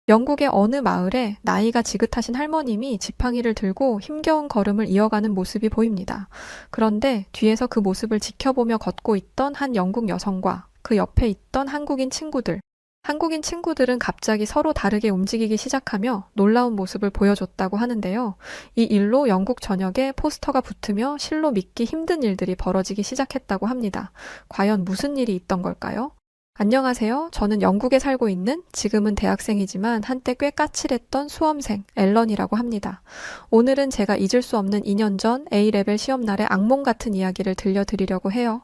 영국의 어느 마을에 나이가 지긋하신 할머님이 지팡이를 들고 힘겨운 걸음을 이어가는 모습이 보입니다. 그런데 뒤에서 그 모습을 지켜보며 걷고 있던 한 영국 여성과 그 옆에 있던 한국인 친구들은 갑자기 서로 다르게 움직이기 시작하며 놀라운 모습을 보여줬다고 하는데요. 이 일로 영국 전역에 포스터가 붙으며 실로 믿기 힘든 일들이 벌어지기 시작했다고 합니다. 과연 무슨 일이 있던 걸까요? 안녕하세요. 저는 영국에 살고 있는 지금은 대학생이지만 한때 꽤 까칠했던 수험생 앨런이라고 합니다. 오늘은 제가 잊을 수 없는 2년 전 A레벨 시험날의 악몽 같은 이야기를 들려드리려고 해요.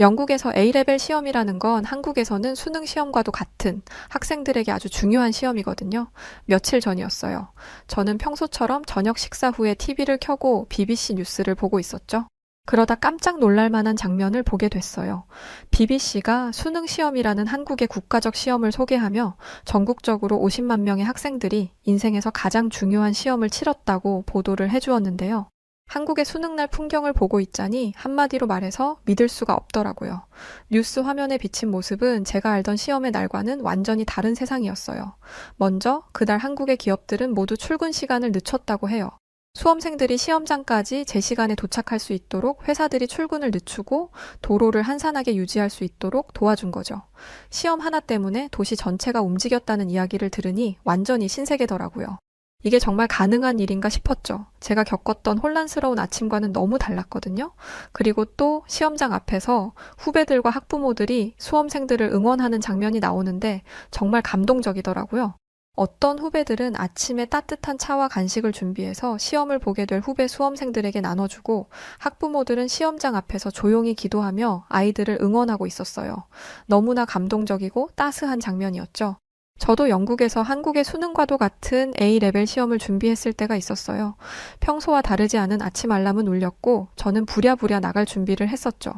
영국에서 A레벨 시험이라는 건 한국에서는 수능 시험과도 같은 학생들에게 아주 중요한 시험이거든요. 며칠 전이었어요. 저는 평소처럼 저녁 식사 후에 TV를 켜고 BBC 뉴스를 보고 있었죠. 그러다 깜짝 놀랄 만한 장면을 보게 됐어요. BBC가 수능 시험이라는 한국의 국가적 시험을 소개하며 전국적으로 50만 명의 학생들이 인생에서 가장 중요한 시험을 치렀다고 보도를 해주었는데요. 한국의 수능날 풍경을 보고 있자니 한마디로 말해서 믿을 수가 없더라고요. 뉴스 화면에 비친 모습은 제가 알던 시험의 날과는 완전히 다른 세상이었어요. 먼저 그날 한국의 기업들은 모두 출근 시간을 늦췄다고 해요. 수험생들이 시험장까지 제 시간에 도착할 수 있도록 회사들이 출근을 늦추고 도로를 한산하게 유지할 수 있도록 도와준 거죠. 시험 하나 때문에 도시 전체가 움직였다는 이야기를 들으니 완전히 신세계더라고요. 이게 정말 가능한 일인가 싶었죠. 제가 겪었던 혼란스러운 아침과는 너무 달랐거든요. 그리고 또 시험장 앞에서 후배들과 학부모들이 수험생들을 응원하는 장면이 나오는데 정말 감동적이더라고요. 어떤 후배들은 아침에 따뜻한 차와 간식을 준비해서 시험을 보게 될 후배 수험생들에게 나눠주고 학부모들은 시험장 앞에서 조용히 기도하며 아이들을 응원하고 있었어요. 너무나 감동적이고 따스한 장면이었죠. 저도 영국에서 한국의 수능과도 같은 A레벨 시험을 준비했을 때가 있었어요. 평소와 다르지 않은 아침 알람은 울렸고 저는 부랴부랴 나갈 준비를 했었죠.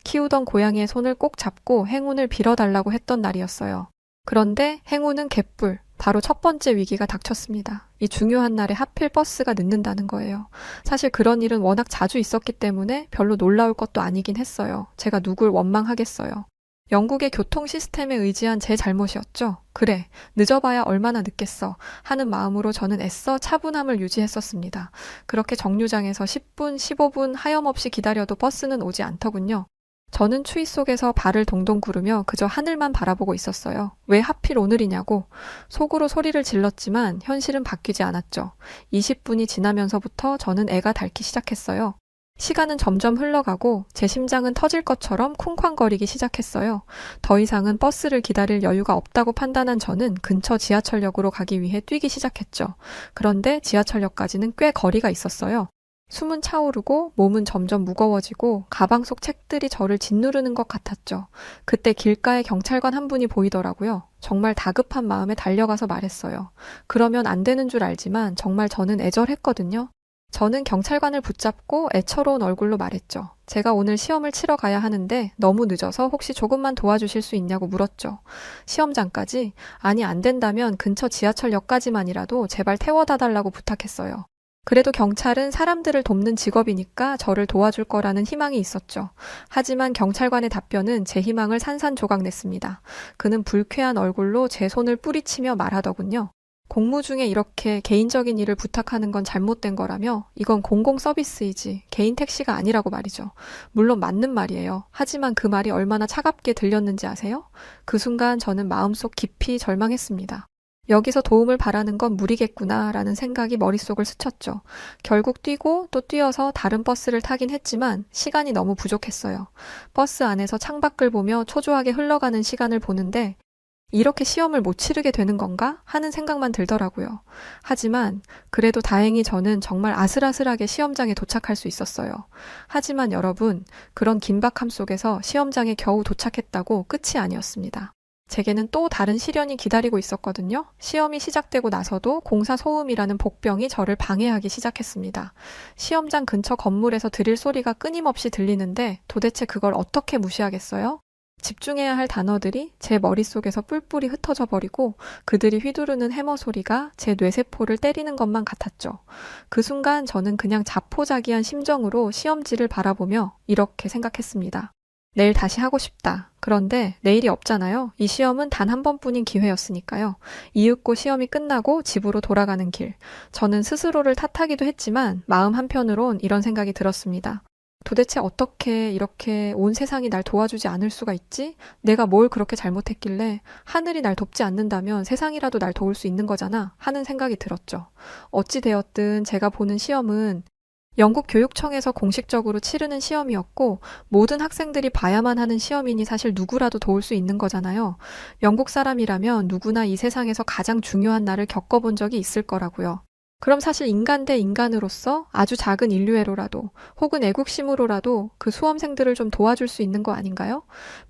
키우던 고양이의 손을 꼭 잡고 행운을 빌어달라고 했던 날이었어요. 그런데 행운은 개뿔. 바로 첫 번째 위기가 닥쳤습니다. 이 중요한 날에 하필 버스가 늦는다는 거예요. 사실 그런 일은 워낙 자주 있었기 때문에 별로 놀라울 것도 아니긴 했어요. 제가 누굴 원망하겠어요. 영국의 교통 시스템에 의지한 제 잘못이었죠. 그래, 늦어봐야 얼마나 늦겠어 하는 마음으로 저는 애써 차분함을 유지했었습니다. 그렇게 정류장에서 10분, 15분 하염없이 기다려도 버스는 오지 않더군요. 저는 추위 속에서 발을 동동 구르며 그저 하늘만 바라보고 있었어요. 왜 하필 오늘이냐고. 속으로 소리를 질렀지만 현실은 바뀌지 않았죠. 20분이 지나면서부터 저는 애가 닳기 시작했어요. 시간은 점점 흘러가고 제 심장은 터질 것처럼 쿵쾅거리기 시작했어요. 더 이상은 버스를 기다릴 여유가 없다고 판단한 저는 근처 지하철역으로 가기 위해 뛰기 시작했죠. 그런데 지하철역까지는 꽤 거리가 있었어요. 숨은 차오르고 몸은 점점 무거워지고 가방 속 책들이 저를 짓누르는 것 같았죠. 그때 길가에 경찰관 한 분이 보이더라고요. 정말 다급한 마음에 달려가서 말했어요. 그러면 안 되는 줄 알지만 정말 저는 애절했거든요. 저는 경찰관을 붙잡고 애처로운 얼굴로 말했죠. 제가 오늘 시험을 치러 가야 하는데 너무 늦어서 혹시 조금만 도와주실 수 있냐고 물었죠. 시험장까지? 아니, 안 된다면 근처 지하철역까지만이라도 제발 태워다 달라고 부탁했어요. 그래도 경찰은 사람들을 돕는 직업이니까 저를 도와줄 거라는 희망이 있었죠. 하지만 경찰관의 답변은 제 희망을 산산조각냈습니다. 그는 불쾌한 얼굴로 제 손을 뿌리치며 말하더군요. 공무 중에 이렇게 개인적인 일을 부탁하는 건 잘못된 거라며 이건 공공 서비스이지 개인 택시가 아니라고 말이죠. 물론 맞는 말이에요. 하지만 그 말이 얼마나 차갑게 들렸는지 아세요? 그 순간 저는 마음속 깊이 절망했습니다. 여기서 도움을 바라는 건 무리겠구나 라는 생각이 머릿속을 스쳤죠. 결국 뛰고 또 뛰어서 다른 버스를 타긴 했지만 시간이 너무 부족했어요. 버스 안에서 창밖을 보며 초조하게 흘러가는 시간을 보는데 이렇게 시험을 못 치르게 되는 건가 하는 생각만 들더라고요. 하지만 그래도 다행히 저는 정말 아슬아슬하게 시험장에 도착할 수 있었어요. 하지만 여러분, 그런 긴박함 속에서 시험장에 겨우 도착했다고 끝이 아니었습니다. 제게는 또 다른 시련이 기다리고 있었거든요. 시험이 시작되고 나서도 공사 소음이라는 복병이 저를 방해하기 시작했습니다. 시험장 근처 건물에서 드릴 소리가 끊임없이 들리는데 도대체 그걸 어떻게 무시하겠어요? 집중해야 할 단어들이 제 머릿속에서 뿔뿔이 흩어져 버리고 그들이 휘두르는 해머 소리가 제 뇌세포를 때리는 것만 같았죠. 그 순간 저는 그냥 자포자기한 심정으로 시험지를 바라보며 이렇게 생각했습니다. 내일 다시 하고 싶다. 그런데 내일이 없잖아요. 이 시험은 단 한 번뿐인 기회였으니까요. 이윽고 시험이 끝나고 집으로 돌아가는 길. 저는 스스로를 탓하기도 했지만 마음 한편으론 이런 생각이 들었습니다. 도대체 어떻게 이렇게 온 세상이 날 도와주지 않을 수가 있지? 내가 뭘 그렇게 잘못했길래 하늘이 날 돕지 않는다면 세상이라도 날 도울 수 있는 거잖아 하는 생각이 들었죠. 어찌 되었든 제가 보는 시험은 영국 교육청에서 공식적으로 치르는 시험이었고 모든 학생들이 봐야만 하는 시험이니 사실 누구라도 도울 수 있는 거잖아요. 영국 사람이라면 누구나 이 세상에서 가장 중요한 날을 겪어본 적이 있을 거라고요. 그럼 사실 인간 대 인간으로서 아주 작은 인류애로라도 혹은 애국심으로라도 그 수험생들을 좀 도와줄 수 있는 거 아닌가요?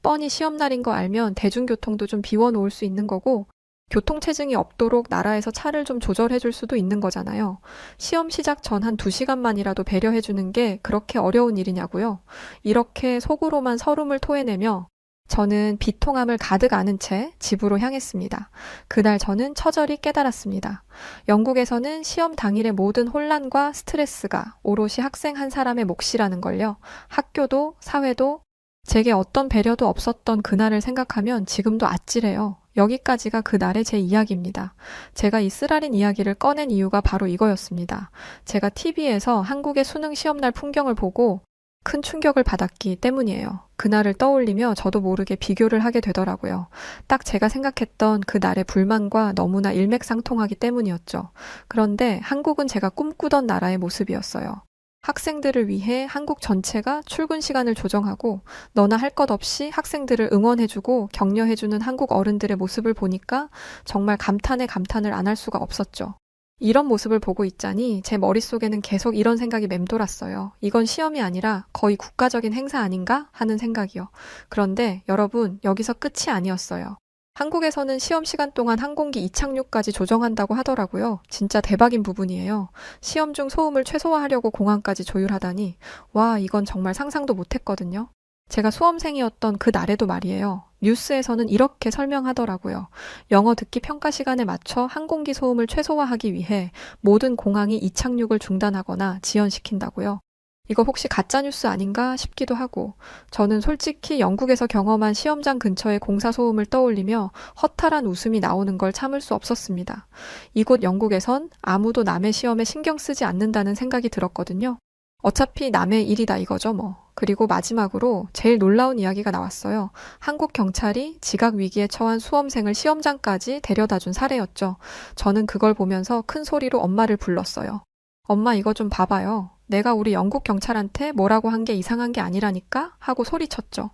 뻔히 시험날인 거 알면 대중교통도 좀 비워놓을 수 있는 거고 교통체증이 없도록 나라에서 차를 좀 조절해 줄 수도 있는 거잖아요. 시험 시작 전 한 2시간만이라도 배려해 주는 게 그렇게 어려운 일이냐고요. 이렇게 속으로만 서름을 토해내며 저는 비통함을 가득 안은 채 집으로 향했습니다. 그날 저는 처절히 깨달았습니다. 영국에서는 시험 당일의 모든 혼란과 스트레스가 오롯이 학생 한 사람의 몫이라는 걸요. 학교도 사회도 제게 어떤 배려도 없었던 그날을 생각하면 지금도 아찔해요. 여기까지가 그날의 제 이야기입니다. 제가 이 쓰라린 이야기를 꺼낸 이유가 바로 이거였습니다. 제가 TV에서 한국의 수능 시험날 풍경을 보고 큰 충격을 받았기 때문이에요. 그날을 떠올리며 저도 모르게 비교를 하게 되더라고요. 딱 제가 생각했던 그날의 불만과 너무나 일맥상통하기 때문이었죠. 그런데 한국은 제가 꿈꾸던 나라의 모습이었어요. 학생들을 위해 한국 전체가 출근 시간을 조정하고 너나 할 것 없이 학생들을 응원해주고 격려해주는 한국 어른들의 모습을 보니까 정말 감탄에 감탄을 안 할 수가 없었죠. 이런 모습을 보고 있자니 제 머릿속에는 계속 이런 생각이 맴돌았어요. 이건 시험이 아니라 거의 국가적인 행사 아닌가 하는 생각이요. 그런데 여러분, 여기서 끝이 아니었어요. 한국에서는 시험 시간 동안 항공기 이착륙까지 조정한다고 하더라고요. 진짜 대박인 부분이에요. 시험 중 소음을 최소화하려고 공항까지 조율하다니, 와, 이건 정말 상상도 못했거든요. 제가 수험생이었던 그 날에도 말이에요. 뉴스에서는 이렇게 설명하더라고요. 영어 듣기 평가 시간에 맞춰 항공기 소음을 최소화하기 위해 모든 공항이 이착륙을 중단하거나 지연시킨다고요. 이거 혹시 가짜뉴스 아닌가 싶기도 하고, 저는 솔직히 영국에서 경험한 시험장 근처의 공사 소음을 떠올리며 허탈한 웃음이 나오는 걸 참을 수 없었습니다. 이곳 영국에선 아무도 남의 시험에 신경 쓰지 않는다는 생각이 들었거든요. 어차피 남의 일이다 이거죠 뭐. 그리고 마지막으로 제일 놀라운 이야기가 나왔어요. 한국 경찰이 지각 위기에 처한 수험생을 시험장까지 데려다준 사례였죠. 저는 그걸 보면서 큰 소리로 엄마를 불렀어요. 엄마 이거 좀 봐봐요. 내가 우리 영국 경찰한테 뭐라고 한 게 이상한 게 아니라니까? 하고 소리쳤죠.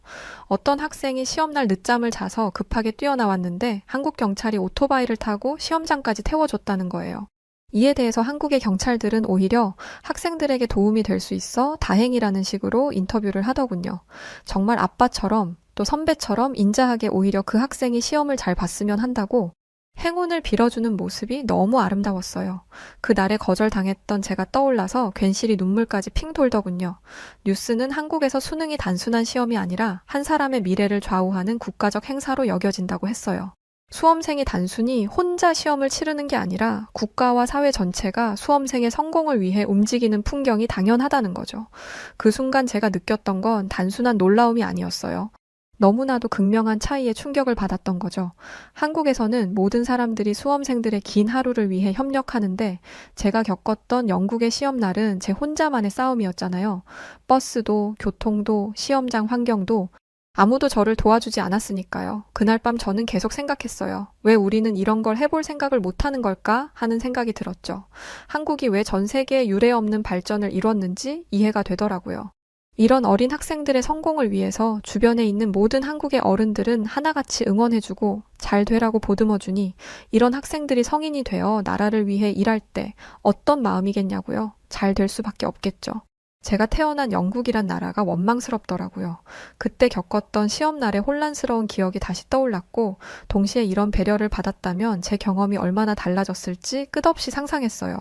어떤 학생이 시험날 늦잠을 자서 급하게 뛰어나왔는데 한국 경찰이 오토바이를 타고 시험장까지 태워줬다는 거예요. 이에 대해서 한국의 경찰들은 오히려 학생들에게 도움이 될 수 있어 다행이라는 식으로 인터뷰를 하더군요. 정말 아빠처럼 또 선배처럼 인자하게 오히려 그 학생이 시험을 잘 봤으면 한다고 행운을 빌어주는 모습이 너무 아름다웠어요. 그날에 거절당했던 제가 떠올라서 괜시리 눈물까지 핑 돌더군요. 뉴스는 한국에서 수능이 단순한 시험이 아니라 한 사람의 미래를 좌우하는 국가적 행사로 여겨진다고 했어요. 수험생이 단순히 혼자 시험을 치르는 게 아니라 국가와 사회 전체가 수험생의 성공을 위해 움직이는 풍경이 당연하다는 거죠. 그 순간 제가 느꼈던 건 단순한 놀라움이 아니었어요. 너무나도 극명한 차이에 충격을 받았던 거죠. 한국에서는 모든 사람들이 수험생들의 긴 하루를 위해 협력하는데 제가 겪었던 영국의 시험날은 제 혼자만의 싸움이었잖아요. 버스도, 교통도, 시험장 환경도 아무도 저를 도와주지 않았으니까요. 그날 밤 저는 계속 생각했어요. 왜 우리는 이런 걸 해볼 생각을 못하는 걸까 하는 생각이 들었죠. 한국이 왜 전 세계에 유례없는 발전을 이뤘는지 이해가 되더라고요. 이런 어린 학생들의 성공을 위해서 주변에 있는 모든 한국의 어른들은 하나같이 응원해주고 잘 되라고 보듬어주니 이런 학생들이 성인이 되어 나라를 위해 일할 때 어떤 마음이겠냐고요. 잘 될 수밖에 없겠죠. 제가 태어난 영국이란 나라가 원망스럽더라고요. 그때 겪었던 시험날의 혼란스러운 기억이 다시 떠올랐고 동시에 이런 배려를 받았다면 제 경험이 얼마나 달라졌을지 끝없이 상상했어요.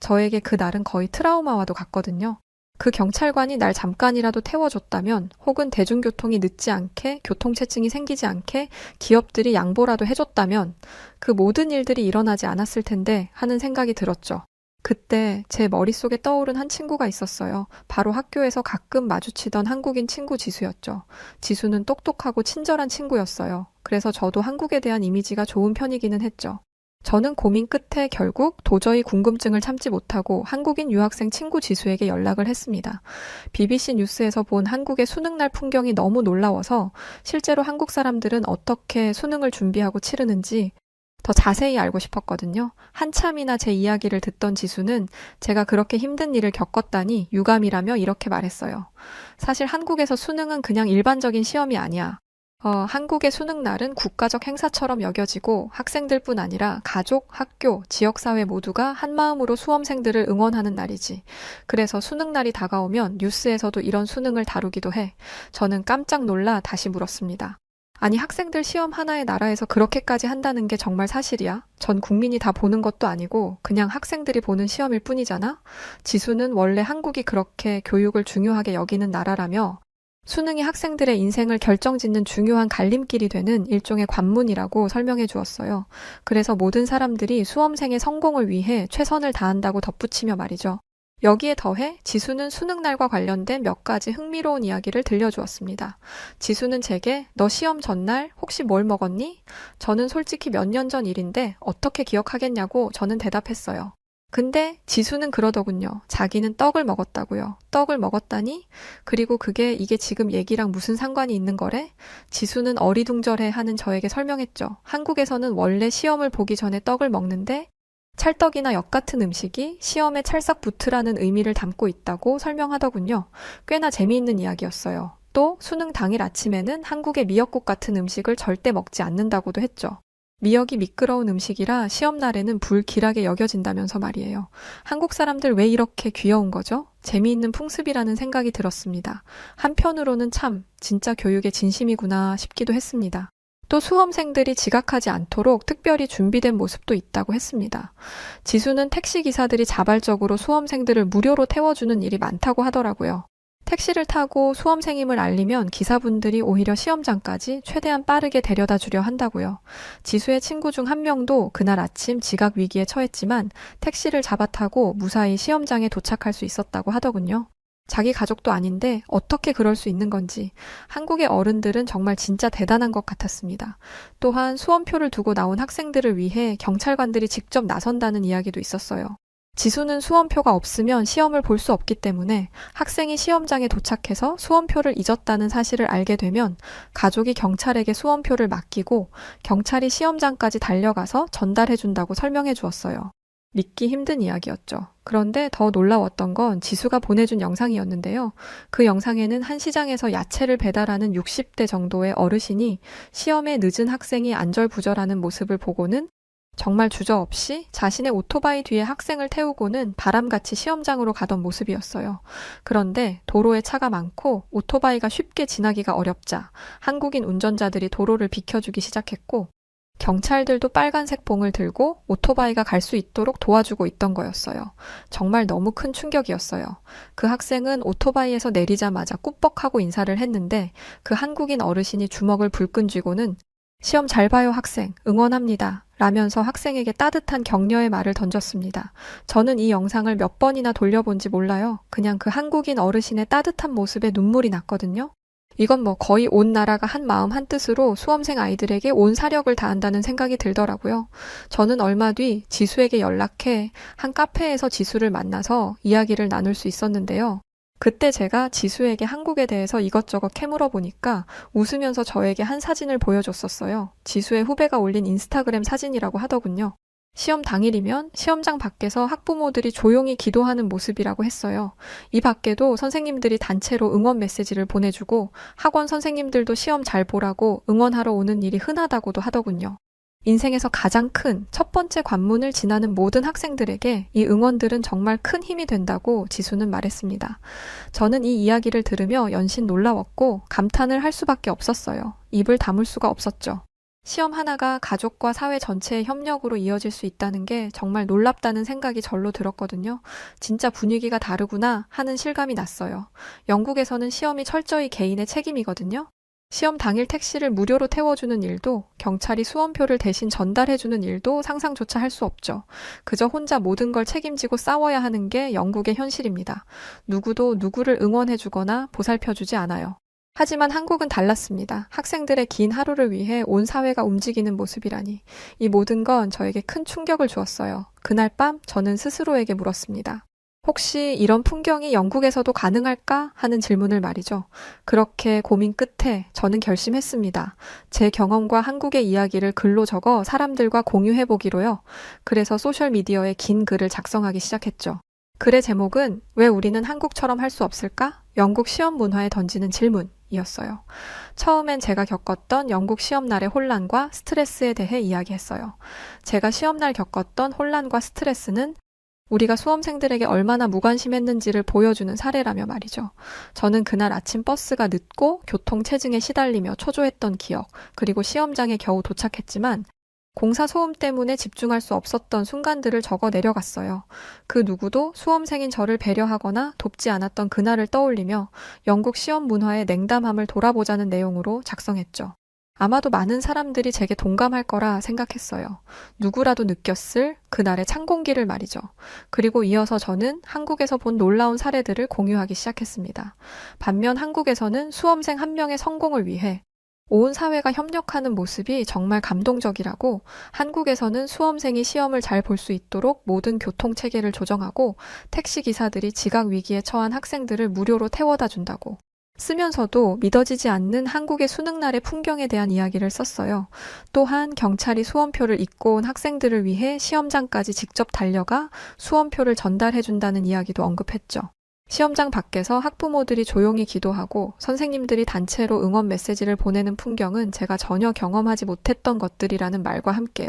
저에게 그 날은 거의 트라우마와도 같거든요. 그 경찰관이 날 잠깐이라도 태워줬다면 혹은 대중교통이 늦지 않게 교통체증이 생기지 않게 기업들이 양보라도 해줬다면 그 모든 일들이 일어나지 않았을 텐데 하는 생각이 들었죠. 그때 제 머릿속에 떠오른 한 친구가 있었어요. 바로 학교에서 가끔 마주치던 한국인 친구 지수였죠. 지수는 똑똑하고 친절한 친구였어요. 그래서 저도 한국에 대한 이미지가 좋은 편이기는 했죠. 저는 고민 끝에 결국 도저히 궁금증을 참지 못하고 한국인 유학생 친구 지수에게 연락을 했습니다. BBC 뉴스에서 본 한국의 수능날 풍경이 너무 놀라워서 실제로 한국 사람들은 어떻게 수능을 준비하고 치르는지 더 자세히 알고 싶었거든요. 한참이나 제 이야기를 듣던 지수는 제가 그렇게 힘든 일을 겪었다니 유감이라며 이렇게 말했어요. 사실 한국에서 수능은 그냥 일반적인 시험이 아니야. 한국의 수능날은 국가적 행사처럼 여겨지고 학생들뿐 아니라 가족, 학교, 지역사회 모두가 한마음으로 수험생들을 응원하는 날이지. 그래서 수능날이 다가오면 뉴스에서도 이런 수능을 다루기도 해. 저는 깜짝 놀라 다시 물었습니다. 아니, 학생들 시험 하나의 나라에서 그렇게까지 한다는 게 정말 사실이야? 전 국민이 다 보는 것도 아니고 그냥 학생들이 보는 시험일 뿐이잖아? 지수는 원래 한국이 그렇게 교육을 중요하게 여기는 나라라며 수능이 학생들의 인생을 결정짓는 중요한 갈림길이 되는 일종의 관문이라고 설명해 주었어요. 그래서 모든 사람들이 수험생의 성공을 위해 최선을 다한다고 덧붙이며 말이죠. 여기에 더해 지수는 수능날과 관련된 몇 가지 흥미로운 이야기를 들려주었습니다. 지수는 제게 너 시험 전날 혹시 뭘 먹었니? 저는 솔직히 몇 년 전 일인데 어떻게 기억하겠냐고 저는 대답했어요. 근데 지수는 그러더군요. 자기는 떡을 먹었다고요. 떡을 먹었다니? 그리고 이게 지금 얘기랑 무슨 상관이 있는 거래? 지수는 어리둥절해 하는 저에게 설명했죠. 한국에서는 원래 시험을 보기 전에 떡을 먹는데 찰떡이나 역 같은 음식이 시험에 찰싹 붙으라는 의미를 담고 있다고 설명하더군요. 꽤나 재미있는 이야기였어요. 또 수능 당일 아침에는 한국의 미역국 같은 음식을 절대 먹지 않는다고도 했죠. 미역이 미끄러운 음식이라 시험날에는 불길하게 여겨진다면서 말이에요. 한국 사람들 왜 이렇게 귀여운 거죠? 재미있는 풍습이라는 생각이 들었습니다. 한편으로는 참 진짜 교육의 진심이구나 싶기도 했습니다. 또 수험생들이 지각하지 않도록 특별히 준비된 모습도 있다고 했습니다. 지수는 택시기사들이 자발적으로 수험생들을 무료로 태워주는 일이 많다고 하더라고요. 택시를 타고 수험생임을 알리면 기사분들이 오히려 시험장까지 최대한 빠르게 데려다 주려 한다고요. 지수의 친구 중 한 명도 그날 아침 지각 위기에 처했지만 택시를 잡아 타고 무사히 시험장에 도착할 수 있었다고 하더군요. 자기 가족도 아닌데 어떻게 그럴 수 있는 건지 한국의 어른들은 정말 진짜 대단한 것 같았습니다. 또한 수험표를 두고 나온 학생들을 위해 경찰관들이 직접 나선다는 이야기도 있었어요. 지수는 수험표가 없으면 시험을 볼 수 없기 때문에 학생이 시험장에 도착해서 수험표를 잊었다는 사실을 알게 되면 가족이 경찰에게 수험표를 맡기고 경찰이 시험장까지 달려가서 전달해준다고 설명해 주었어요. 믿기 힘든 이야기였죠. 그런데 더 놀라웠던 건 지수가 보내준 영상이었는데요. 그 영상에는 한 시장에서 야채를 배달하는 60대 정도의 어르신이 시험에 늦은 학생이 안절부절하는 모습을 보고는 정말 주저없이 자신의 오토바이 뒤에 학생을 태우고는 바람같이 시험장으로 가던 모습이었어요. 그런데 도로에 차가 많고 오토바이가 쉽게 지나기가 어렵자 한국인 운전자들이 도로를 비켜주기 시작했고 경찰들도 빨간색 봉을 들고 오토바이가 갈 수 있도록 도와주고 있던 거였어요. 정말 너무 큰 충격이었어요. 그 학생은 오토바이에서 내리자마자 꾸벅하고 인사를 했는데 그 한국인 어르신이 주먹을 불끈 쥐고는 시험 잘 봐요 학생, 응원합니다. 라면서 학생에게 따뜻한 격려의 말을 던졌습니다. 저는 이 영상을 몇 번이나 돌려본지 몰라요. 그냥 그 한국인 어르신의 따뜻한 모습에 눈물이 났거든요. 이건 거의 온 나라가 한 마음 한 뜻으로 수험생 아이들에게 온 사력을 다한다는 생각이 들더라고요. 저는 얼마 뒤 지수에게 연락해 한 카페에서 지수를 만나서 이야기를 나눌 수 있었는데요. 그때 제가 지수에게 한국에 대해서 이것저것 캐물어 보니까 웃으면서 저에게 한 사진을 보여줬었어요. 지수의 후배가 올린 인스타그램 사진이라고 하더군요. 시험 당일이면 시험장 밖에서 학부모들이 조용히 기도하는 모습이라고 했어요. 이 밖에도 선생님들이 단체로 응원 메시지를 보내주고 학원 선생님들도 시험 잘 보라고 응원하러 오는 일이 흔하다고도 하더군요. 인생에서 가장 큰 첫 번째 관문을 지나는 모든 학생들에게 이 응원들은 정말 큰 힘이 된다고 지수는 말했습니다. 저는 이 이야기를 들으며 연신 놀라웠고 감탄을 할 수밖에 없었어요. 입을 다물 수가 없었죠. 시험 하나가 가족과 사회 전체의 협력으로 이어질 수 있다는 게 정말 놀랍다는 생각이 절로 들었거든요. 진짜 분위기가 다르구나 하는 실감이 났어요. 영국에서는 시험이 철저히 개인의 책임이거든요. 시험 당일 택시를 무료로 태워주는 일도, 경찰이 수험표를 대신 전달해주는 일도 상상조차 할 수 없죠. 그저 혼자 모든 걸 책임지고 싸워야 하는 게 영국의 현실입니다. 누구도 누구를 응원해주거나 보살펴주지 않아요. 하지만 한국은 달랐습니다. 학생들의 긴 하루를 위해 온 사회가 움직이는 모습이라니. 이 모든 건 저에게 큰 충격을 주었어요. 그날 밤 저는 스스로에게 물었습니다. 혹시 이런 풍경이 영국에서도 가능할까 하는 질문을 말이죠. 그렇게 고민 끝에 저는 결심했습니다. 제 경험과 한국의 이야기를 글로 적어 사람들과 공유해보기로요. 그래서 소셜미디어에 긴 글을 작성하기 시작했죠. 글의 제목은 왜 우리는 한국처럼 할 수 없을까? 영국 시험 문화에 던지는 질문이었어요. 처음엔 제가 겪었던 영국 시험날의 혼란과 스트레스에 대해 이야기했어요. 제가 시험날 겪었던 혼란과 스트레스는 우리가 수험생들에게 얼마나 무관심했는지를 보여주는 사례라며 말이죠. 저는 그날 아침 버스가 늦고 교통체증에 시달리며 초조했던 기억, 그리고 시험장에 겨우 도착했지만 공사 소음 때문에 집중할 수 없었던 순간들을 적어 내려갔어요. 그 누구도 수험생인 저를 배려하거나 돕지 않았던 그날을 떠올리며 영국 시험 문화의 냉담함을 돌아보자는 내용으로 작성했죠. 아마도 많은 사람들이 제게 동감할 거라 생각했어요. 누구라도 느꼈을 그날의 찬 공기를 말이죠. 그리고 이어서 저는 한국에서 본 놀라운 사례들을 공유하기 시작했습니다. 반면 한국에서는 수험생 한 명의 성공을 위해 온 사회가 협력하는 모습이 정말 감동적이라고, 한국에서는 수험생이 시험을 잘 볼 수 있도록 모든 교통체계를 조정하고 택시 기사들이 지각 위기에 처한 학생들을 무료로 태워다 준다고, 쓰면서도 믿어지지 않는 한국의 수능날의 풍경에 대한 이야기를 썼어요. 또한 경찰이 수험표를 잊고 온 학생들을 위해 시험장까지 직접 달려가 수험표를 전달해준다는 이야기도 언급했죠. 시험장 밖에서 학부모들이 조용히 기도하고 선생님들이 단체로 응원 메시지를 보내는 풍경은 제가 전혀 경험하지 못했던 것들이라는 말과 함께요.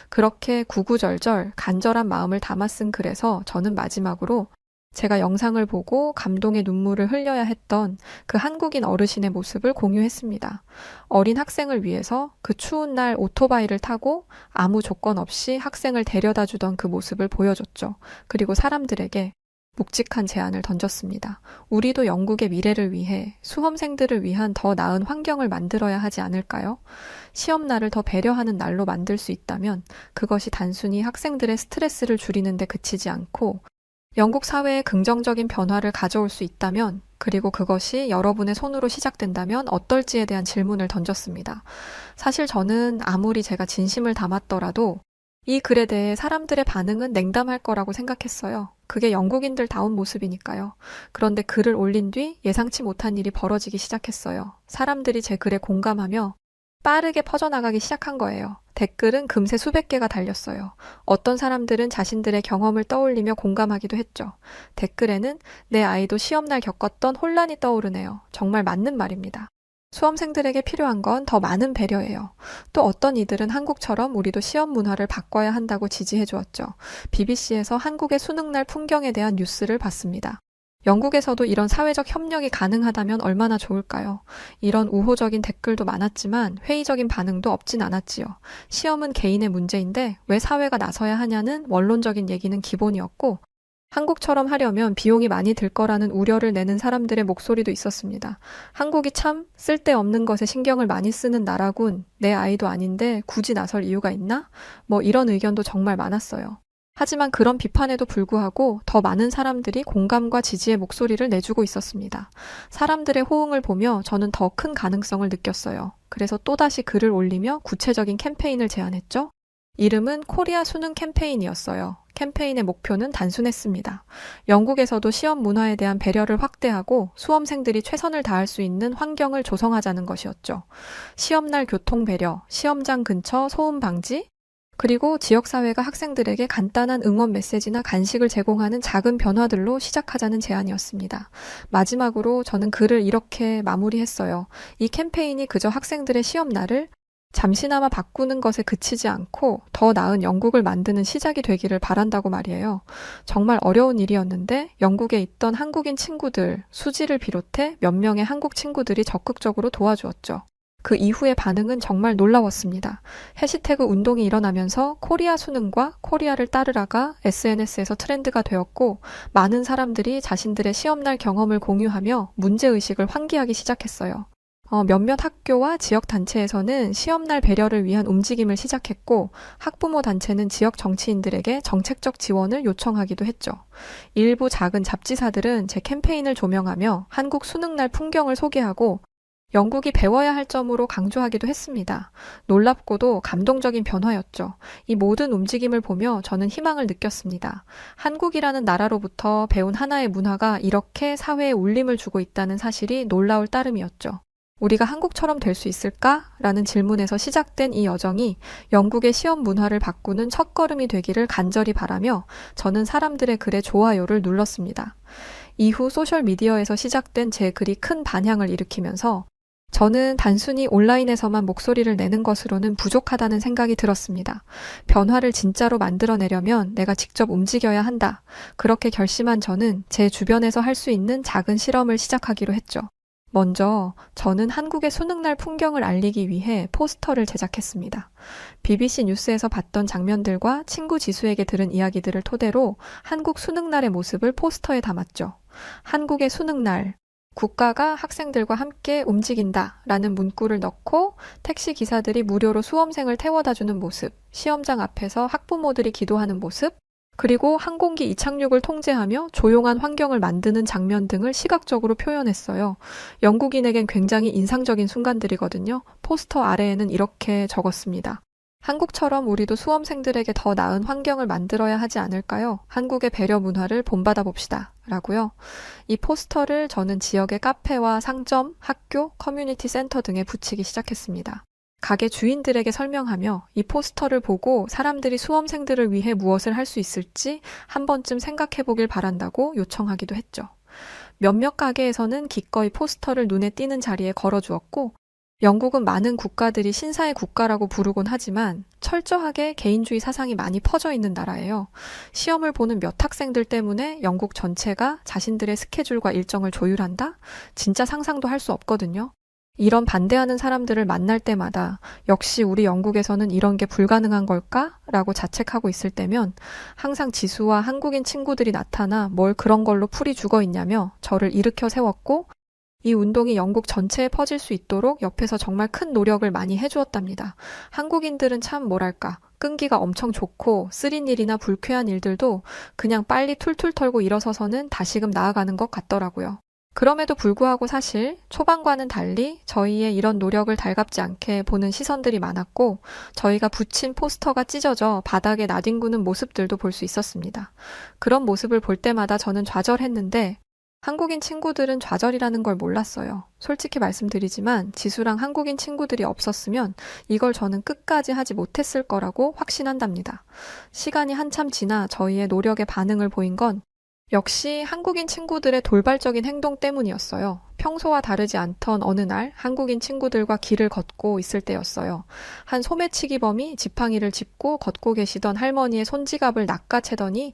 그렇게 구구절절 간절한 마음을 담아 쓴 글에서 저는 마지막으로 제가 영상을 보고 감동의 눈물을 흘려야 했던 그 한국인 어르신의 모습을 공유했습니다. 어린 학생을 위해서 그 추운 날 오토바이를 타고 아무 조건 없이 학생을 데려다 주던 그 모습을 보여줬죠. 그리고 사람들에게 묵직한 제안을 던졌습니다. 우리도 영국의 미래를 위해 수험생들을 위한 더 나은 환경을 만들어야 하지 않을까요? 시험날을 더 배려하는 날로 만들 수 있다면 그것이 단순히 학생들의 스트레스를 줄이는 데 그치지 않고 영국 사회에 긍정적인 변화를 가져올 수 있다면, 그리고 그것이 여러분의 손으로 시작된다면 어떨지에 대한 질문을 던졌습니다. 사실 저는 아무리 제가 진심을 담았더라도 이 글에 대해 사람들의 반응은 냉담할 거라고 생각했어요. 그게 영국인들다운 모습이니까요. 그런데 글을 올린 뒤 예상치 못한 일이 벌어지기 시작했어요. 사람들이 제 글에 공감하며 빠르게 퍼져나가기 시작한 거예요. 댓글은 금세 수백 개가 달렸어요. 어떤 사람들은 자신들의 경험을 떠올리며 공감하기도 했죠. 댓글에는 내 아이도 시험날 겪었던 혼란이 떠오르네요. 정말 맞는 말입니다. 수험생들에게 필요한 건 더 많은 배려예요. 또 어떤 이들은 한국처럼 우리도 시험 문화를 바꿔야 한다고 지지해 주었죠. BBC에서 한국의 수능날 풍경에 대한 뉴스를 봤습니다. 영국에서도 이런 사회적 협력이 가능하다면 얼마나 좋을까요? 이런 우호적인 댓글도 많았지만 회의적인 반응도 없진 않았지요. 시험은 개인의 문제인데 왜 사회가 나서야 하냐는 원론적인 얘기는 기본이었고, 한국처럼 하려면 비용이 많이 들 거라는 우려를 내는 사람들의 목소리도 있었습니다. 한국이 참 쓸데없는 것에 신경을 많이 쓰는 나라군. 내 아이도 아닌데 굳이 나설 이유가 있나? 이런 의견도 정말 많았어요. 하지만 그런 비판에도 불구하고 더 많은 사람들이 공감과 지지의 목소리를 내주고 있었습니다. 사람들의 호응을 보며 저는 더 큰 가능성을 느꼈어요. 그래서 또다시 글을 올리며 구체적인 캠페인을 제안했죠. 이름은 코리아 수능 캠페인이었어요. 캠페인의 목표는 단순했습니다. 영국에서도 시험 문화에 대한 배려를 확대하고 수험생들이 최선을 다할 수 있는 환경을 조성하자는 것이었죠. 시험날 교통 배려, 시험장 근처 소음 방지, 그리고 지역사회가 학생들에게 간단한 응원 메시지나 간식을 제공하는 작은 변화들로 시작하자는 제안이었습니다. 마지막으로 저는 글을 이렇게 마무리했어요. 이 캠페인이 그저 학생들의 시험날을 잠시나마 바꾸는 것에 그치지 않고 더 나은 영국을 만드는 시작이 되기를 바란다고 말이에요. 정말 어려운 일이었는데 영국에 있던 한국인 친구들, 수지를 비롯해 몇 명의 한국 친구들이 적극적으로 도와주었죠. 그 이후의 반응은 정말 놀라웠습니다. 해시태그 운동이 일어나면서 코리아 수능과 코리아를 따르라가 SNS에서 트렌드가 되었고, 많은 사람들이 자신들의 시험날 경험을 공유하며 문제의식을 환기하기 시작했어요. 몇몇 학교와 지역 단체에서는 시험날 배려를 위한 움직임을 시작했고, 학부모 단체는 지역 정치인들에게 정책적 지원을 요청하기도 했죠. 일부 작은 잡지사들은 제 캠페인을 조명하며 한국 수능날 풍경을 소개하고 영국이 배워야 할 점으로 강조하기도 했습니다. 놀랍고도 감동적인 변화였죠. 이 모든 움직임을 보며 저는 희망을 느꼈습니다. 한국이라는 나라로부터 배운 하나의 문화가 이렇게 사회에 울림을 주고 있다는 사실이 놀라울 따름이었죠. 우리가 한국처럼 될 수 있을까? 라는 질문에서 시작된 이 여정이 영국의 시험 문화를 바꾸는 첫걸음이 되기를 간절히 바라며 저는 사람들의 글에 좋아요를 눌렀습니다. 이후 소셜미디어에서 시작된 제 글이 큰 반향을 일으키면서 저는 단순히 온라인에서만 목소리를 내는 것으로는 부족하다는 생각이 들었습니다. 변화를 진짜로 만들어내려면 내가 직접 움직여야 한다. 그렇게 결심한 저는 제 주변에서 할 수 있는 작은 실험을 시작하기로 했죠. 먼저 저는 한국의 수능날 풍경을 알리기 위해 포스터를 제작했습니다. BBC 뉴스에서 봤던 장면들과 친구 지수에게 들은 이야기들을 토대로 한국 수능날의 모습을 포스터에 담았죠. 한국의 수능날, 국가가 학생들과 함께 움직인다 라는 문구를 넣고 택시 기사들이 무료로 수험생을 태워다주는 모습, 시험장 앞에서 학부모들이 기도하는 모습, 그리고 항공기 이착륙을 통제하며 조용한 환경을 만드는 장면 등을 시각적으로 표현했어요. 영국인에겐 굉장히 인상적인 순간들이거든요. 포스터 아래에는 이렇게 적었습니다. 한국처럼 우리도 수험생들에게 더 나은 환경을 만들어야 하지 않을까요? 한국의 배려 문화를 본받아 봅시다. 라고요. 이 포스터를 저는 지역의 카페와 상점, 학교, 커뮤니티 센터 등에 붙이기 시작했습니다. 가게 주인들에게 설명하며 이 포스터를 보고 사람들이 수험생들을 위해 무엇을 할 수 있을지 한 번쯤 생각해 보길 바란다고 요청하기도 했죠. 몇몇 가게에서는 기꺼이 포스터를 눈에 띄는 자리에 걸어주었고, 영국은 많은 국가들이 신사의 국가라고 부르곤 하지만 철저하게 개인주의 사상이 많이 퍼져 있는 나라예요. 시험을 보는 몇 학생들 때문에 영국 전체가 자신들의 스케줄과 일정을 조율한다? 진짜 상상도 할 수 없거든요. 이런 반대하는 사람들을 만날 때마다 역시 우리 영국에서는 이런 게 불가능한 걸까? 라고 자책하고 있을 때면 항상 지수와 한국인 친구들이 나타나 뭘 그런 걸로 풀이 죽어 있냐며 저를 일으켜 세웠고, 이 운동이 영국 전체에 퍼질 수 있도록 옆에서 정말 큰 노력을 많이 해주었답니다. 한국인들은 참 뭐랄까, 끈기가 엄청 좋고 쓰린 일이나 불쾌한 일들도 그냥 빨리 툴툴 털고 일어서서는 다시금 나아가는 것 같더라고요. 그럼에도 불구하고 사실 초반과는 달리 저희의 이런 노력을 달갑지 않게 보는 시선들이 많았고, 저희가 붙인 포스터가 찢어져 바닥에 나뒹구는 모습들도 볼 수 있었습니다. 그런 모습을 볼 때마다 저는 좌절했는데 한국인 친구들은 좌절이라는 걸 몰랐어요. 솔직히 말씀드리지만 지수랑 한국인 친구들이 없었으면 이걸 저는 끝까지 하지 못했을 거라고 확신한답니다. 시간이 한참 지나 저희의 노력에 반응을 보인 건 역시 한국인 친구들의 돌발적인 행동 때문이었어요. 평소와 다르지 않던 어느 날 한국인 친구들과 길을 걷고 있을 때였어요. 한 소매치기범이 지팡이를 짚고 걷고 계시던 할머니의 손지갑을 낚아채더니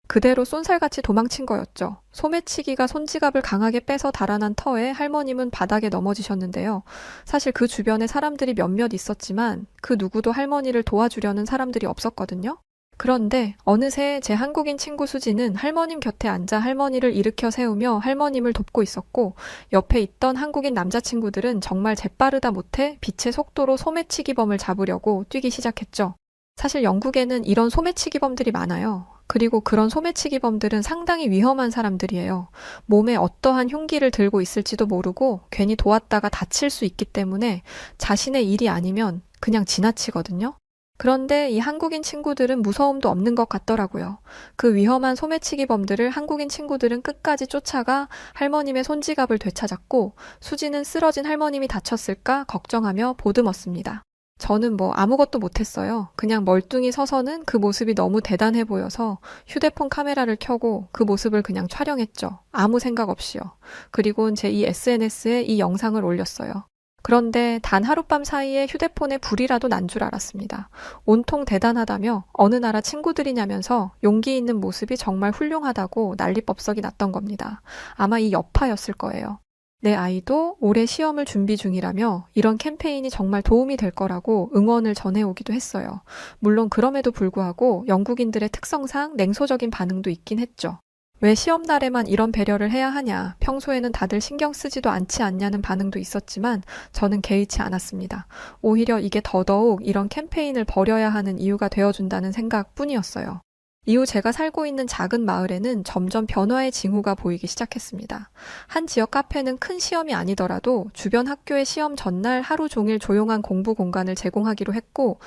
그대로 쏜살같이 도망친 거였죠. 소매치기가 손지갑을 강하게 빼서 달아난 터에 할머님은 바닥에 넘어지셨는데요. 사실 그 주변에 사람들이 몇몇 있었지만 그 누구도 할머니를 도와주려는 사람들이 없었거든요. 그런데 어느새 제 한국인 친구 수지는 할머님 곁에 앉아 할머니를 일으켜 세우며 할머님을 돕고 있었고, 옆에 있던 한국인 남자친구들은 정말 재빠르다 못해 빛의 속도로 소매치기범을 잡으려고 뛰기 시작했죠. 사실 영국에는 이런 소매치기범들이 많아요. 그리고 그런 소매치기범들은 상당히 위험한 사람들이에요. 몸에 어떠한 흉기를 들고 있을지도 모르고 괜히 도왔다가 다칠 수 있기 때문에 자신의 일이 아니면 그냥 지나치거든요. 그런데 이 한국인 친구들은 무서움도 없는 것 같더라고요. 그 위험한 소매치기범들을 한국인 친구들은 끝까지 쫓아가 할머님의 손지갑을 되찾았고, 수지는 쓰러진 할머님이 다쳤을까 걱정하며 보듬었습니다. 저는 아무것도 못했어요. 그냥 멀뚱히 서서는 그 모습이 너무 대단해 보여서 휴대폰 카메라를 켜고 그 모습을 그냥 촬영했죠. 아무 생각 없이요. 그리고 제 이 SNS에 이 영상을 올렸어요. 그런데 단 하룻밤 사이에 휴대폰에 불이라도 난 줄 알았습니다. 온통 대단하다며 어느 나라 친구들이냐면서 용기 있는 모습이 정말 훌륭하다고 난리법석이 났던 겁니다. 아마 이 여파였을 거예요. 내 아이도 올해 시험을 준비 중이라며 이런 캠페인이 정말 도움이 될 거라고 응원을 전해오기도 했어요. 물론 그럼에도 불구하고 영국인들의 특성상 냉소적인 반응도 있긴 했죠. 왜 시험날에만 이런 배려를 해야 하냐, 평소에는 다들 신경 쓰지도 않지 않냐는 반응도 있었지만 저는 개의치 않았습니다. 오히려 이게 더더욱 이런 캠페인을 벌여야 하는 이유가 되어준다는 생각뿐이었어요. 이후 제가 살고 있는 작은 마을에는 점점 변화의 징후가 보이기 시작했습니다. 한 지역 카페는 큰 시험이 아니더라도 주변 학교의 시험 전날 하루 종일 조용한 공부 공간을 제공하기로 했고,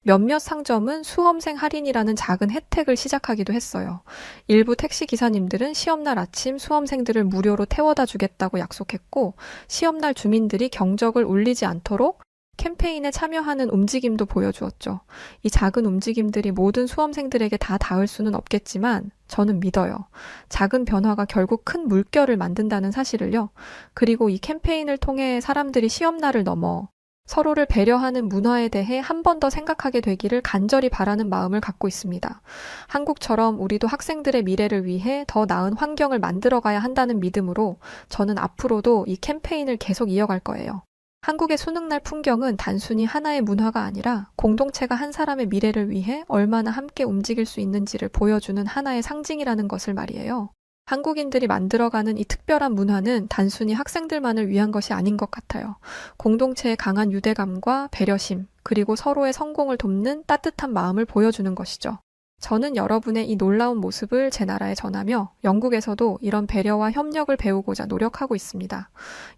몇몇 상점은 수험생 할인이라는 작은 혜택을 시작하기도 했어요. 일부 택시 기사님들은 시험날 아침 수험생들을 무료로 태워다 주겠다고 약속했고, 시험날 주민들이 경적을 울리지 않도록 캠페인에 참여하는 움직임도 보여주었죠. 이 작은 움직임들이 모든 수험생들에게 다 닿을 수는 없겠지만 저는 믿어요. 작은 변화가 결국 큰 물결을 만든다는 사실을요. 그리고 이 캠페인을 통해 사람들이 시험날을 넘어 서로를 배려하는 문화에 대해 한 번 더 생각하게 되기를 간절히 바라는 마음을 갖고 있습니다. 한국처럼 우리도 학생들의 미래를 위해 더 나은 환경을 만들어가야 한다는 믿음으로 저는 앞으로도 이 캠페인을 계속 이어갈 거예요. 한국의 수능날 풍경은 단순히 하나의 문화가 아니라 공동체가 한 사람의 미래를 위해 얼마나 함께 움직일 수 있는지를 보여주는 하나의 상징이라는 것을 말이에요. 한국인들이 만들어가는 이 특별한 문화는 단순히 학생들만을 위한 것이 아닌 것 같아요. 공동체의 강한 유대감과 배려심, 그리고 서로의 성공을 돕는 따뜻한 마음을 보여주는 것이죠. 저는 여러분의 이 놀라운 모습을 제 나라에 전하며 영국에서도 이런 배려와 협력을 배우고자 노력하고 있습니다.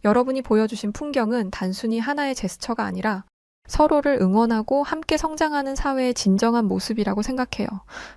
여러분이 보여주신 풍경은 단순히 하나의 제스처가 아니라 서로를 응원하고 함께 성장하는 사회의 진정한 모습이라고 생각해요.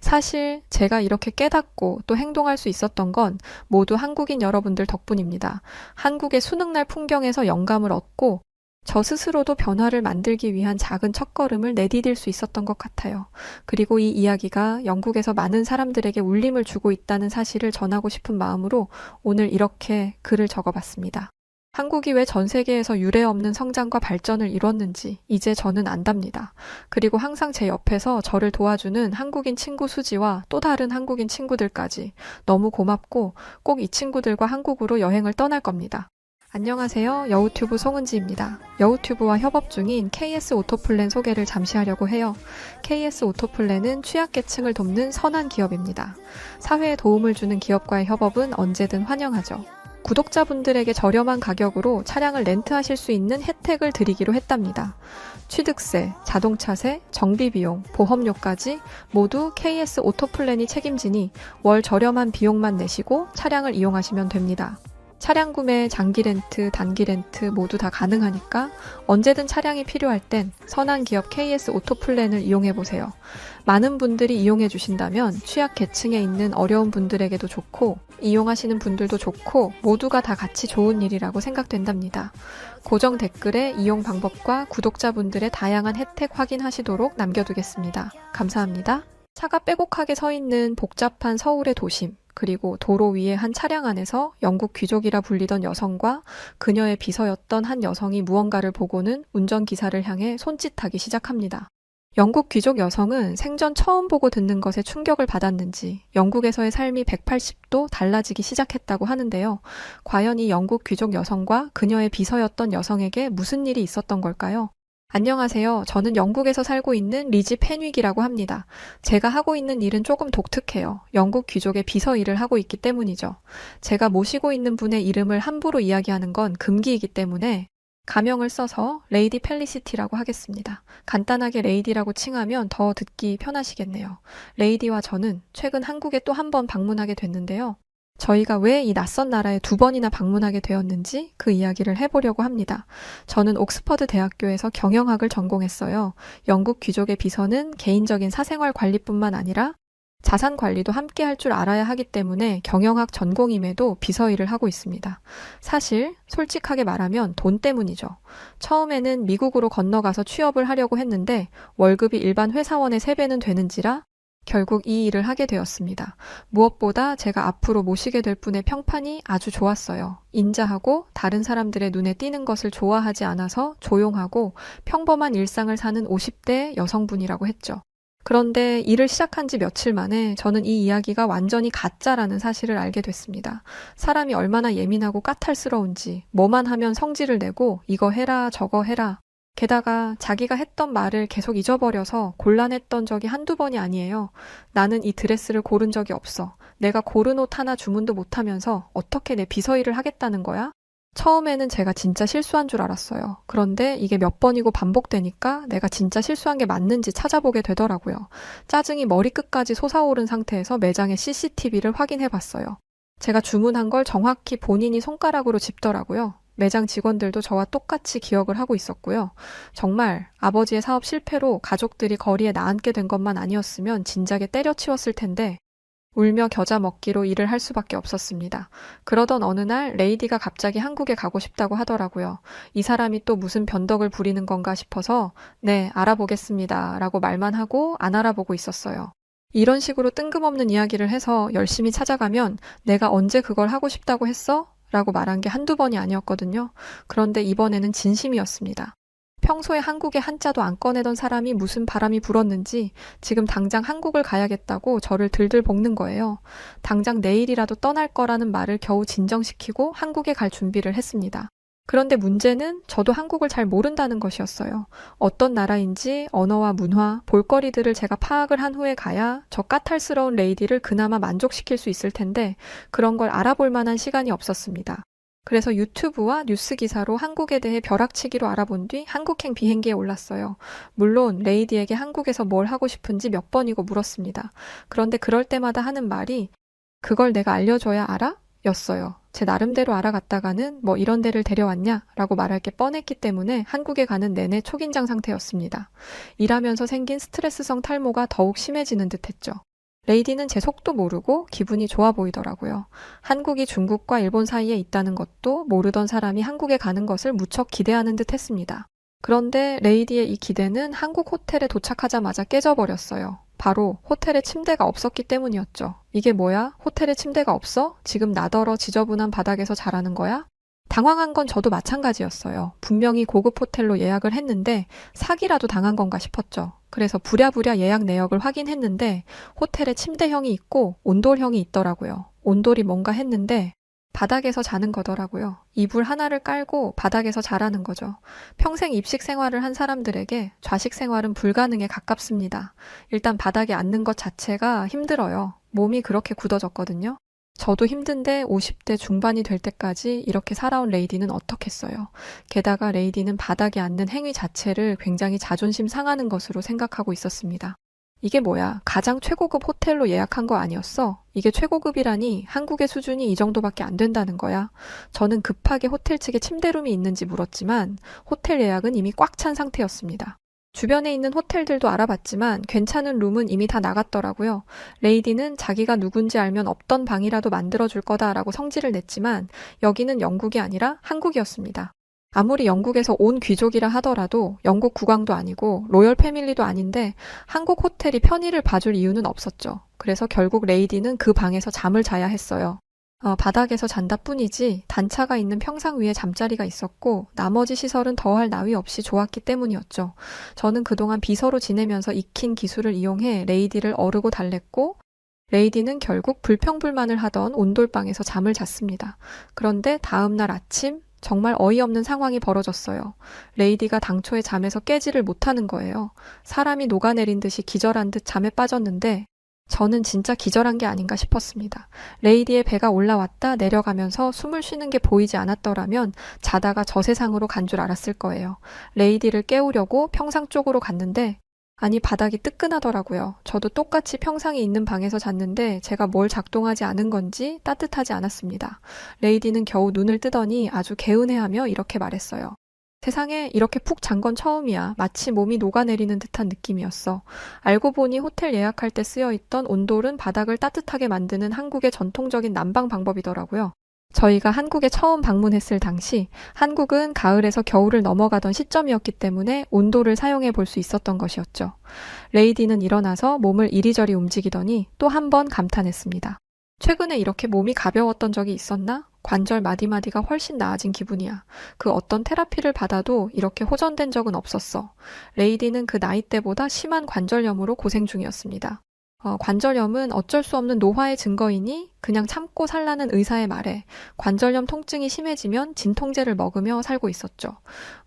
사실 제가 이렇게 깨닫고 또 행동할 수 있었던 건 모두 한국인 여러분들 덕분입니다. 한국의 수능날 풍경에서 영감을 얻고 저 스스로도 변화를 만들기 위한 작은 첫걸음을 내디딜 수 있었던 것 같아요. 그리고 이 이야기가 영국에서 많은 사람들에게 울림을 주고 있다는 사실을 전하고 싶은 마음으로 오늘 이렇게 글을 적어봤습니다. 한국이 왜 전 세계에서 유례없는 성장과 발전을 이뤘는지 이제 저는 안답니다. 그리고 항상 제 옆에서 저를 도와주는 한국인 친구 수지와 또 다른 한국인 친구들까지 너무 고맙고 꼭 이 친구들과 한국으로 여행을 떠날 겁니다. 안녕하세요. 여우튜브 송은지입니다. 여우튜브와 협업 중인 KS 오토플랜 소개를 잠시 하려고 해요. KS 오토플랜은 취약계층을 돕는 선한 기업입니다. 사회에 도움을 주는 기업과의 협업은 언제든 환영하죠. 구독자분들에게 저렴한 가격으로 차량을 렌트하실 수 있는 혜택을 드리기로 했답니다. 취득세, 자동차세, 정비비용, 보험료까지 모두 KS 오토플랜이 책임지니 월 저렴한 비용만 내시고 차량을 이용하시면 됩니다. 차량 구매, 장기 렌트, 단기 렌트 모두 다 가능하니까 언제든 차량이 필요할 땐 선한 기업 KS 오토플랜을 이용해보세요. 많은 분들이 이용해 주신다면 취약 계층에 있는 어려운 분들에게도 좋고 이용하시는 분들도 좋고 모두가 다 같이 좋은 일이라고 생각된답니다. 고정 댓글에 이용 방법과 구독자분들의 다양한 혜택 확인하시도록 남겨두겠습니다. 감사합니다. 차가 빼곡하게 서 있는 복잡한 서울의 도심, 그리고 도로 위의 한 차량 안에서 영국 귀족이라 불리던 여성과 그녀의 비서였던 한 여성이 무언가를 보고는 운전기사를 향해 손짓하기 시작합니다. 영국 귀족 여성은 생전 처음 보고 듣는 것에 충격을 받았는지 영국에서의 삶이 180도 달라지기 시작했다고 하는데요. 과연 이 영국 귀족 여성과 그녀의 비서였던 여성에게 무슨 일이 있었던 걸까요? 안녕하세요. 저는 영국에서 살고 있는 리지 펜윅이라고 합니다. 제가 하고 있는 일은 조금 독특해요. 영국 귀족의 비서 일을 하고 있기 때문이죠. 제가 모시고 있는 분의 이름을 함부로 이야기하는 건 금기이기 때문에 가명을 써서 레이디 펠리시티라고 하겠습니다. 간단하게 레이디라고 칭하면 더 듣기 편하시겠네요. 레이디와 저는 최근 한국에 또 한 번 방문하게 됐는데요. 저희가 왜 이 낯선 나라에 2번이나 방문하게 되었는지 그 이야기를 해보려고 합니다. 저는 옥스퍼드 대학교에서 경영학을 전공했어요. 영국 귀족의 비서는 개인적인 사생활 관리뿐만 아니라 자산 관리도 함께 할 줄 알아야 하기 때문에 경영학 전공임에도 비서 일을 하고 있습니다. 사실 솔직하게 말하면 돈 때문이죠. 처음에는 미국으로 건너가서 취업을 하려고 했는데 월급이 일반 회사원의 3배는 되는지라 결국 이 일을 하게 되었습니다. 무엇보다 제가 앞으로 모시게 될 분의 평판이 아주 좋았어요. 인자하고 다른 사람들의 눈에 띄는 것을 좋아하지 않아서 조용하고 평범한 일상을 사는 50대 여성분이라고 했죠. 그런데 일을 시작한 지 며칠 만에 저는 이 이야기가 완전히 가짜라는 사실을 알게 됐습니다. 사람이 얼마나 예민하고 까탈스러운지 뭐만 하면 성질을 내고 이거 해라 저거 해라. 게다가 자기가 했던 말을 계속 잊어버려서 곤란했던 적이 한두 번이 아니에요. 나는 이 드레스를 고른 적이 없어. 내가 고른 옷 하나 주문도 못하면서 어떻게 내 비서일을 하겠다는 거야? 처음에는 제가 진짜 실수한 줄 알았어요. 그런데 이게 몇 번이고 반복되니까 내가 진짜 실수한 게 맞는지 찾아보게 되더라고요. 짜증이 머리끝까지 솟아오른 상태에서 매장의 CCTV를 확인해 봤어요. 제가 주문한 걸 정확히 본인이 손가락으로 짚더라고요. 매장 직원들도 저와 똑같이 기억을 하고 있었고요. 정말 아버지의 사업 실패로 가족들이 거리에 나앉게 된 것만 아니었으면 진작에 때려치웠을 텐데 울며 겨자 먹기로 일을 할 수밖에 없었습니다. 그러던 어느 날 레이디가 갑자기 한국에 가고 싶다고 하더라고요. 이 사람이 또 무슨 변덕을 부리는 건가 싶어서 네, 알아보겠습니다 라고 말만 하고 안 알아보고 있었어요. 이런 식으로 뜬금없는 이야기를 해서 열심히 찾아가면 내가 언제 그걸 하고 싶다고 했어? 라고 말한 게 한두 번이 아니었거든요. 그런데 이번에는 진심이었습니다. 평소에 한국에 한자도 안 꺼내던 사람이 무슨 바람이 불었는지 지금 당장 한국을 가야겠다고 저를 들들 볶는 거예요. 당장 내일이라도 떠날 거라는 말을 겨우 진정시키고 한국에 갈 준비를 했습니다. 그런데 문제는 저도 한국을 잘 모른다는 것이었어요. 어떤 나라인지 언어와 문화, 볼거리들을 제가 파악을 한 후에 가야 저 까탈스러운 레이디를 그나마 만족시킬 수 있을 텐데 그런 걸 알아볼 만한 시간이 없었습니다. 그래서 유튜브와 뉴스 기사로 한국에 대해 벼락치기로 알아본 뒤 한국행 비행기에 올랐어요. 물론 레이디에게 한국에서 뭘 하고 싶은지 몇 번이고 물었습니다. 그런데 그럴 때마다 하는 말이 그걸 내가 알려줘야 알아? 였어요. 제 나름대로 알아갔다가는 뭐 이런 데를 데려왔냐? 라고 말할 게 뻔했기 때문에 한국에 가는 내내 초긴장 상태였습니다. 일하면서 생긴 스트레스성 탈모가 더욱 심해지는 듯 했죠. 레이디는 제 속도 모르고 기분이 좋아 보이더라고요. 한국이 중국과 일본 사이에 있다는 것도 모르던 사람이 한국에 가는 것을 무척 기대하는 듯 했습니다. 그런데 레이디의 이 기대는 한국 호텔에 도착하자마자 깨져버렸어요. 바로 호텔에 침대가 없었기 때문이었죠. 이게 뭐야? 호텔에 침대가 없어? 지금 나더러 지저분한 바닥에서 자라는 거야? 당황한 건 저도 마찬가지였어요. 분명히 고급 호텔로 예약을 했는데 사기라도 당한 건가 싶었죠. 그래서 부랴부랴 예약 내역을 확인했는데 호텔에 침대형이 있고 온돌형이 있더라고요. 온돌이 뭔가 했는데 바닥에서 자는 거더라고요. 이불 하나를 깔고 바닥에서 자라는 거죠. 평생 입식 생활을 한 사람들에게 좌식 생활은 불가능에 가깝습니다. 일단 바닥에 앉는 것 자체가 힘들어요. 몸이 그렇게 굳어졌거든요. 저도 힘든데 50대 중반이 될 때까지 이렇게 살아온 레이디는 어떻겠어요. 게다가 레이디는 바닥에 앉는 행위 자체를 굉장히 자존심 상하는 것으로 생각하고 있었습니다. 이게 뭐야? 가장 최고급 호텔로 예약한 거 아니었어? 이게 최고급이라니 한국의 수준이 이 정도밖에 안 된다는 거야. 저는 급하게 호텔 측에 침대룸이 있는지 물었지만 호텔 예약은 이미 꽉 찬 상태였습니다. 주변에 있는 호텔들도 알아봤지만 괜찮은 룸은 이미 다 나갔더라고요. 레이디는 자기가 누군지 알면 없던 방이라도 만들어줄 거다라고 성질을 냈지만 여기는 영국이 아니라 한국이었습니다. 아무리 영국에서 온 귀족이라 하더라도 영국 국왕도 아니고 로열 패밀리도 아닌데 한국 호텔이 편의를 봐줄 이유는 없었죠. 그래서 결국 레이디는 그 방에서 잠을 자야 했어요. 바닥에서 잔다 뿐이지 단차가 있는 평상 위에 잠자리가 있었고 나머지 시설은 더할 나위 없이 좋았기 때문이었죠. 저는 그동안 비서로 지내면서 익힌 기술을 이용해 레이디를 어르고 달랬고 레이디는 결국 불평불만을 하던 온돌방에서 잠을 잤습니다. 그런데 다음날 아침 정말 어이없는 상황이 벌어졌어요. 레이디가 당초에 잠에서 깨지를 못하는 거예요. 사람이 녹아내린 듯이 기절한 듯 잠에 빠졌는데 저는 진짜 기절한 게 아닌가 싶었습니다. 레이디의 배가 올라왔다 내려가면서 숨을 쉬는 게 보이지 않았더라면 자다가 저 세상으로 간 줄 알았을 거예요. 레이디를 깨우려고 평상 쪽으로 갔는데 아니 바닥이 뜨끈하더라고요. 저도 똑같이 평상이 있는 방에서 잤는데 제가 뭘 작동하지 않은 건지 따뜻하지 않았습니다. 레이디는 겨우 눈을 뜨더니 아주 개운해하며 이렇게 말했어요. 세상에 이렇게 푹 잔 건 처음이야. 마치 몸이 녹아내리는 듯한 느낌이었어. 알고 보니 호텔 예약할 때 쓰여있던 온돌은 바닥을 따뜻하게 만드는 한국의 전통적인 난방 방법이더라고요. 저희가 한국에 처음 방문했을 당시 한국은 가을에서 겨울을 넘어가던 시점이었기 때문에 온돌을 사용해 볼 수 있었던 것이었죠. 레이디는 일어나서 몸을 이리저리 움직이더니 또 한 번 감탄했습니다. 최근에 이렇게 몸이 가벼웠던 적이 있었나? 관절 마디마디가 훨씬 나아진 기분이야. 그 어떤 테라피를 받아도 이렇게 호전된 적은 없었어. 레이디는 그 나이대보다 심한 관절염으로 고생 중이었습니다. 관절염은 어쩔 수 없는 노화의 증거이니 그냥 참고 살라는 의사의 말에 관절염 통증이 심해지면 진통제를 먹으며 살고 있었죠.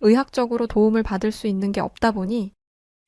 의학적으로 도움을 받을 수 있는 게 없다 보니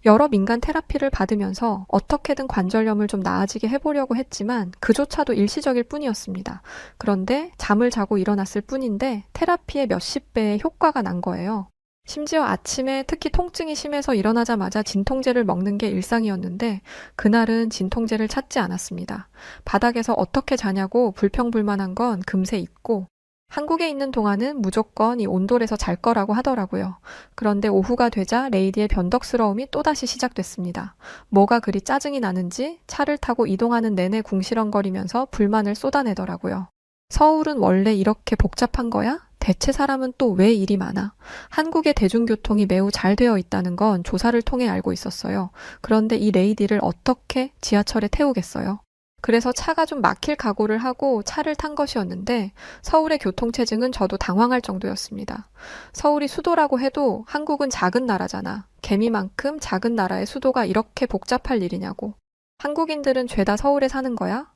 여러 민간 테라피를 받으면서 어떻게든 관절염을 좀 나아지게 해보려고 했지만 그조차도 일시적일 뿐이었습니다. 그런데 잠을 자고 일어났을 뿐인데 테라피의 몇십 배의 효과가 난 거예요. 심지어 아침에 특히 통증이 심해서 일어나자마자 진통제를 먹는 게 일상이었는데 그날은 진통제를 찾지 않았습니다. 바닥에서 어떻게 자냐고 불평불만한 건 금세 잊고 한국에 있는 동안은 무조건 이 온돌에서 잘 거라고 하더라고요. 그런데 오후가 되자 레이디의 변덕스러움이 또다시 시작됐습니다. 뭐가 그리 짜증이 나는지 차를 타고 이동하는 내내 궁시렁거리면서 불만을 쏟아내더라고요. 서울은 원래 이렇게 복잡한 거야? 대체 사람은 또 왜 일이 많아? 한국의 대중교통이 매우 잘 되어 있다는 건 조사를 통해 알고 있었어요. 그런데 이 레이디를 어떻게 지하철에 태우겠어요? 그래서 차가 좀 막힐 각오를 하고 차를 탄 것이었는데 서울의 교통체증은 저도 당황할 정도였습니다. 서울이 수도라고 해도 한국은 작은 나라잖아. 개미만큼 작은 나라의 수도가 이렇게 복잡할 일이냐고. 한국인들은 죄다 서울에 사는 거야?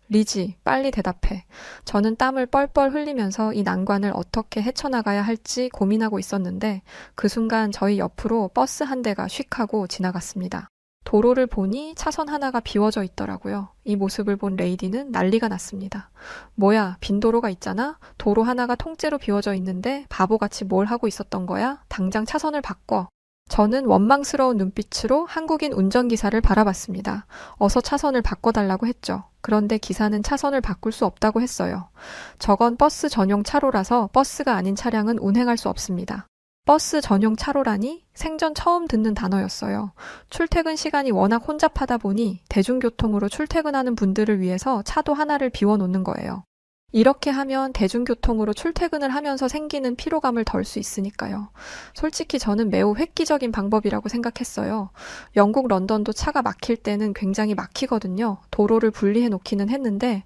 리지, 빨리 대답해. 저는 땀을 뻘뻘 흘리면서 이 난관을 어떻게 헤쳐나가야 할지 고민하고 있었는데 그 순간 저희 옆으로 버스 한 대가 휙 하고 지나갔습니다. 도로를 보니 차선 하나가 비워져 있더라고요. 이 모습을 본 레이디는 난리가 났습니다. 뭐야, 빈 도로가 있잖아? 도로 하나가 통째로 비워져 있는데 바보같이 뭘 하고 있었던 거야? 당장 차선을 바꿔. 저는 원망스러운 눈빛으로 한국인 운전기사를 바라봤습니다. 어서 차선을 바꿔달라고 했죠. 그런데 기사는 차선을 바꿀 수 없다고 했어요. 저건 버스 전용 차로라서 버스가 아닌 차량은 운행할 수 없습니다. 버스 전용 차로라니 생전 처음 듣는 단어였어요. 출퇴근 시간이 워낙 혼잡하다 보니 대중교통으로 출퇴근하는 분들을 위해서 차도 하나를 비워놓는 거예요. 이렇게 하면 대중교통으로 출퇴근을 하면서 생기는 피로감을 덜 수 있으니까요. 솔직히 저는 매우 획기적인 방법이라고 생각했어요. 영국 런던도 차가 막힐 때는 굉장히 막히거든요. 도로를 분리해 놓기는 했는데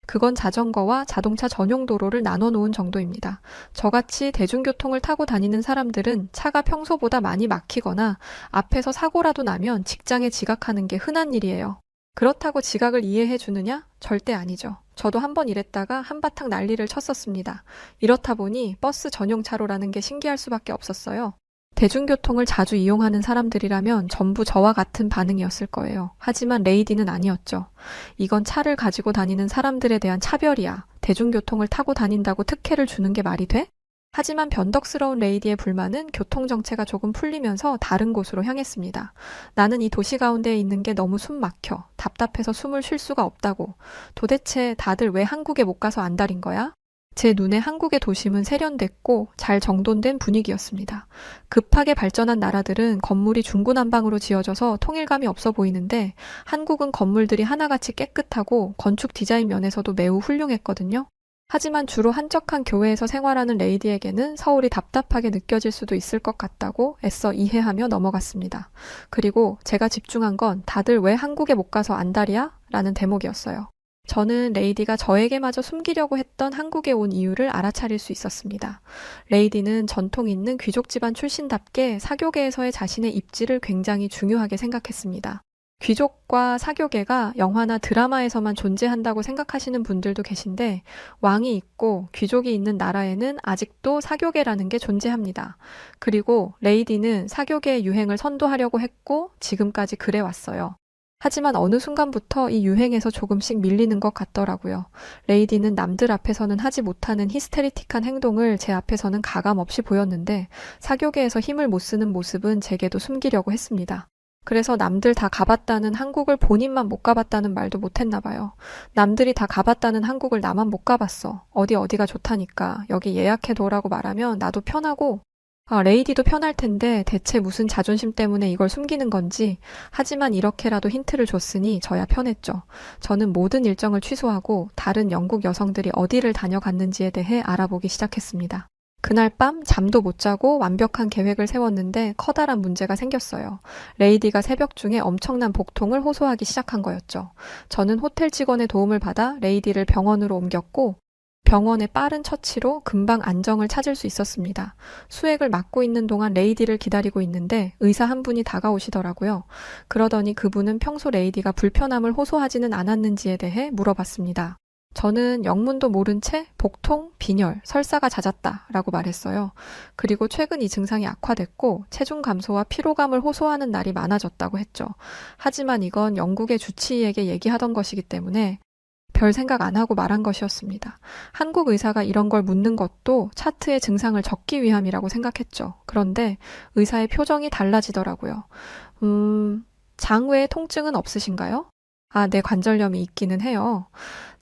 그건 자전거와 자동차 전용 도로를 나눠 놓은 정도입니다. 저같이 대중교통을 타고 다니는 사람들은 차가 평소보다 많이 막히거나 앞에서 사고라도 나면 직장에 지각하는 게 흔한 일이에요. 그렇다고 지각을 이해해 주느냐? 절대 아니죠. 저도 한번 이랬다가 한바탕 난리를 쳤었습니다. 이렇다 보니 버스 전용 차로라는 게 신기할 수밖에 없었어요. 대중교통을 자주 이용하는 사람들이라면 전부 저와 같은 반응이었을 거예요. 하지만 레이디는 아니었죠. 이건 차를 가지고 다니는 사람들에 대한 차별이야. 대중교통을 타고 다닌다고 특혜를 주는 게 말이 돼? 하지만 변덕스러운 레이디의 불만은 교통정체가 조금 풀리면서 다른 곳으로 향했습니다. 나는 이 도시 가운데에 있는 게 너무 숨 막혀. 답답해서 숨을 쉴 수가 없다고. 도대체 다들 왜 한국에 못 가서 안달인 거야? 제 눈에 한국의 도심은 세련됐고 잘 정돈된 분위기였습니다. 급하게 발전한 나라들은 건물이 중구난방으로 지어져서 통일감이 없어 보이는데 한국은 건물들이 하나같이 깨끗하고 건축 디자인 면에서도 매우 훌륭했거든요. 하지만 주로 한적한 교외에서 생활하는 레이디에게는 서울이 답답하게 느껴질 수도 있을 것 같다고 애써 이해하며 넘어갔습니다. 그리고 제가 집중한 건 다들 왜 한국에 못 가서 안달이야? 라는 대목이었어요. 저는 레이디가 저에게마저 숨기려고 했던 한국에 온 이유를 알아차릴 수 있었습니다. 레이디는 전통 있는 귀족 집안 출신답게 사교계에서의 자신의 입지를 굉장히 중요하게 생각했습니다. 귀족과 사교계가 영화나 드라마에서만 존재한다고 생각하시는 분들도 계신데 왕이 있고 귀족이 있는 나라에는 아직도 사교계라는 게 존재합니다. 그리고 레이디는 사교계의 유행을 선도하려고 했고 지금까지 그래왔어요. 하지만 어느 순간부터 이 유행에서 조금씩 밀리는 것 같더라고요. 레이디는 남들 앞에서는 하지 못하는 히스테리틱한 행동을 제 앞에서는 가감없이 보였는데 사교계에서 힘을 못 쓰는 모습은 제게도 숨기려고 했습니다. 그래서 남들 다 가봤다는 한국을 본인만 못 가봤다는 말도 못했나 봐요. 남들이 다 가봤다는 한국을 나만 못 가봤어. 어디가 좋다니까. 여기 예약해둬라고 말하면 나도 편하고 레이디도 편할 텐데 대체 무슨 자존심 때문에 이걸 숨기는 건지. 하지만 이렇게라도 힌트를 줬으니 저야 편했죠. 저는 모든 일정을 취소하고 다른 영국 여성들이 어디를 다녀갔는지에 대해 알아보기 시작했습니다. 그날 밤 잠도 못 자고 완벽한 계획을 세웠는데 커다란 문제가 생겼어요. 레이디가 새벽 중에 엄청난 복통을 호소하기 시작한 거였죠. 저는 호텔 직원의 도움을 받아 레이디를 병원으로 옮겼고 병원의 빠른 처치로 금방 안정을 찾을 수 있었습니다. 수액을 맞고 있는 동안 레이디를 기다리고 있는데 의사 한 분이 다가오시더라고요. 그러더니 그분은 평소 레이디가 불편함을 호소하지는 않았는지에 대해 물어봤습니다. 저는 영문도 모른 채 복통, 빈혈, 설사가 잦았다라고 말했어요. 그리고 최근 이 증상이 악화됐고 체중 감소와 피로감을 호소하는 날이 많아졌다고 했죠. 하지만 이건 영국의 주치의에게 얘기하던 것이기 때문에 별 생각 안 하고 말한 것이었습니다. 한국 의사가 이런 걸 묻는 것도 차트의 증상을 적기 위함이라고 생각했죠. 그런데 의사의 표정이 달라지더라고요. 장 외에 통증은 없으신가요? 아, 네, 관절염이 있기는 해요.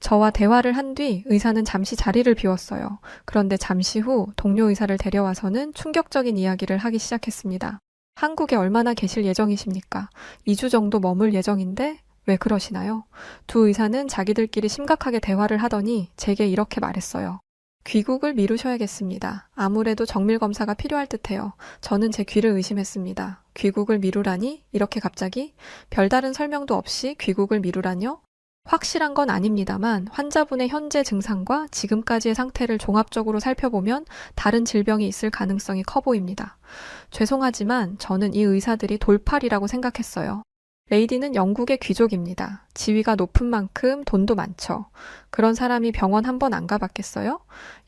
저와 대화를 한 뒤 의사는 잠시 자리를 비웠어요. 그런데 잠시 후 동료 의사를 데려와서는 충격적인 이야기를 하기 시작했습니다. 한국에 얼마나 계실 예정이십니까? 2주 정도 머물 예정인데 왜 그러시나요? 두 의사는 자기들끼리 심각하게 대화를 하더니 제게 이렇게 말했어요. 귀국을 미루셔야겠습니다. 아무래도 정밀 검사가 필요할 듯해요. 저는 제 귀를 의심했습니다. 귀국을 미루라니? 이렇게 갑자기? 별다른 설명도 없이 귀국을 미루라뇨? 확실한 건 아닙니다만 환자분의 현재 증상과 지금까지의 상태를 종합적으로 살펴보면 다른 질병이 있을 가능성이 커 보입니다. 죄송하지만 저는 이 의사들이 돌팔이라고 생각했어요. 레이디는 영국의 귀족입니다. 지위가 높은 만큼 돈도 많죠. 그런 사람이 병원 한 번 안 가봤겠어요?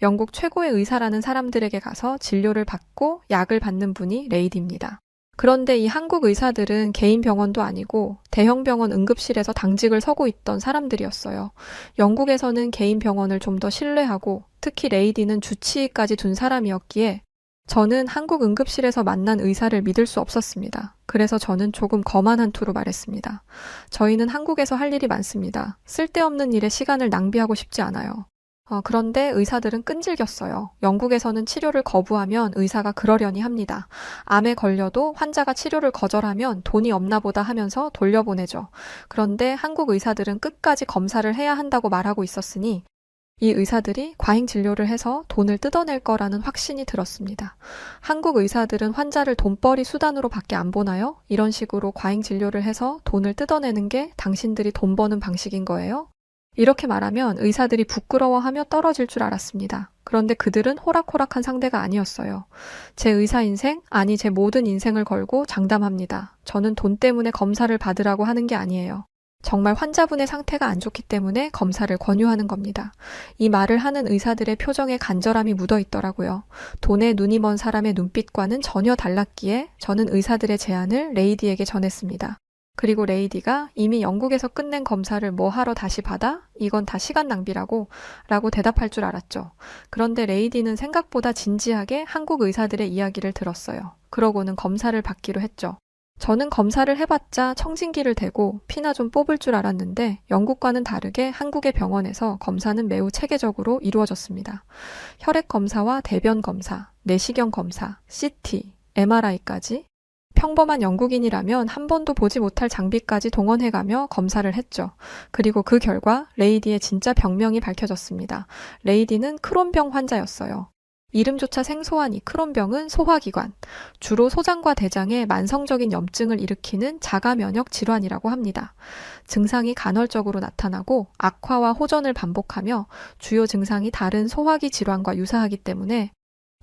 영국 최고의 의사라는 사람들에게 가서 진료를 받고 약을 받는 분이 레이디입니다. 그런데 이 한국 의사들은 개인 병원도 아니고 대형 병원 응급실에서 당직을 서고 있던 사람들이었어요. 영국에서는 개인 병원을 좀 더 신뢰하고 특히 레이디는 주치의까지 둔 사람이었기에 저는 한국 응급실에서 만난 의사를 믿을 수 없었습니다. 그래서 저는 조금 검한 한 투로 말했습니다. 저희는 한국에서 할 일이 많습니다. 쓸데없는 일에 시간을 낭비하고 싶지 않아요. 그런데 의사들은 끈질겼어요. 영국에서는 치료를 거부하면 의사가 그러려니 합니다. 암에 걸려도 환자가 치료를 거절하면 돈이 없나 보다 하면서 돌려보내죠. 그런데 한국 의사들은 끝까지 검사를 해야 한다고 말하고 있었으니 이 의사들이 과잉 진료를 해서 돈을 뜯어낼 거라는 확신이 들었습니다. 한국 의사들은 환자를 돈벌이 수단으로 밖에 안 보나요? 이런 식으로 과잉 진료를 해서 돈을 뜯어내는 게 당신들이 돈 버는 방식인 거예요? 이렇게 말하면 의사들이 부끄러워하며 떨어질 줄 알았습니다. 그런데 그들은 호락호락한 상대가 아니었어요. 제 의사 인생, 아니 제 모든 인생을 걸고 장담합니다. 저는 돈 때문에 검사를 받으라고 하는 게 아니에요. 정말 환자분의 상태가 안 좋기 때문에 검사를 권유하는 겁니다. 이 말을 하는 의사들의 표정에 간절함이 묻어 있더라고요. 돈에 눈이 먼 사람의 눈빛과는 전혀 달랐기에 저는 의사들의 제안을 레이디에게 전했습니다. 그리고 레이디가 이미 영국에서 끝낸 검사를 뭐 하러 다시 받아? 이건 다 시간 낭비라고 라고 대답할 줄 알았죠. 그런데 레이디는 생각보다 진지하게 한국 의사들의 이야기를 들었어요. 그러고는 검사를 받기로 했죠. 저는 검사를 해봤자 청진기를 대고 피나 좀 뽑을 줄 알았는데 영국과는 다르게 한국의 병원에서 검사는 매우 체계적으로 이루어졌습니다. 혈액 검사와 대변 검사, 내시경 검사, CT, MRI까지 평범한 영국인이라면 한 번도 보지 못할 장비까지 동원해가며 검사를 했죠. 그리고 그 결과 레이디의 진짜 병명이 밝혀졌습니다. 레이디는 크론병 환자였어요. 이름조차 생소한 이 크론병은 소화기관, 주로 소장과 대장에 만성적인 염증을 일으키는 자가면역 질환이라고 합니다. 증상이 간헐적으로 나타나고 악화와 호전을 반복하며 주요 증상이 다른 소화기 질환과 유사하기 때문에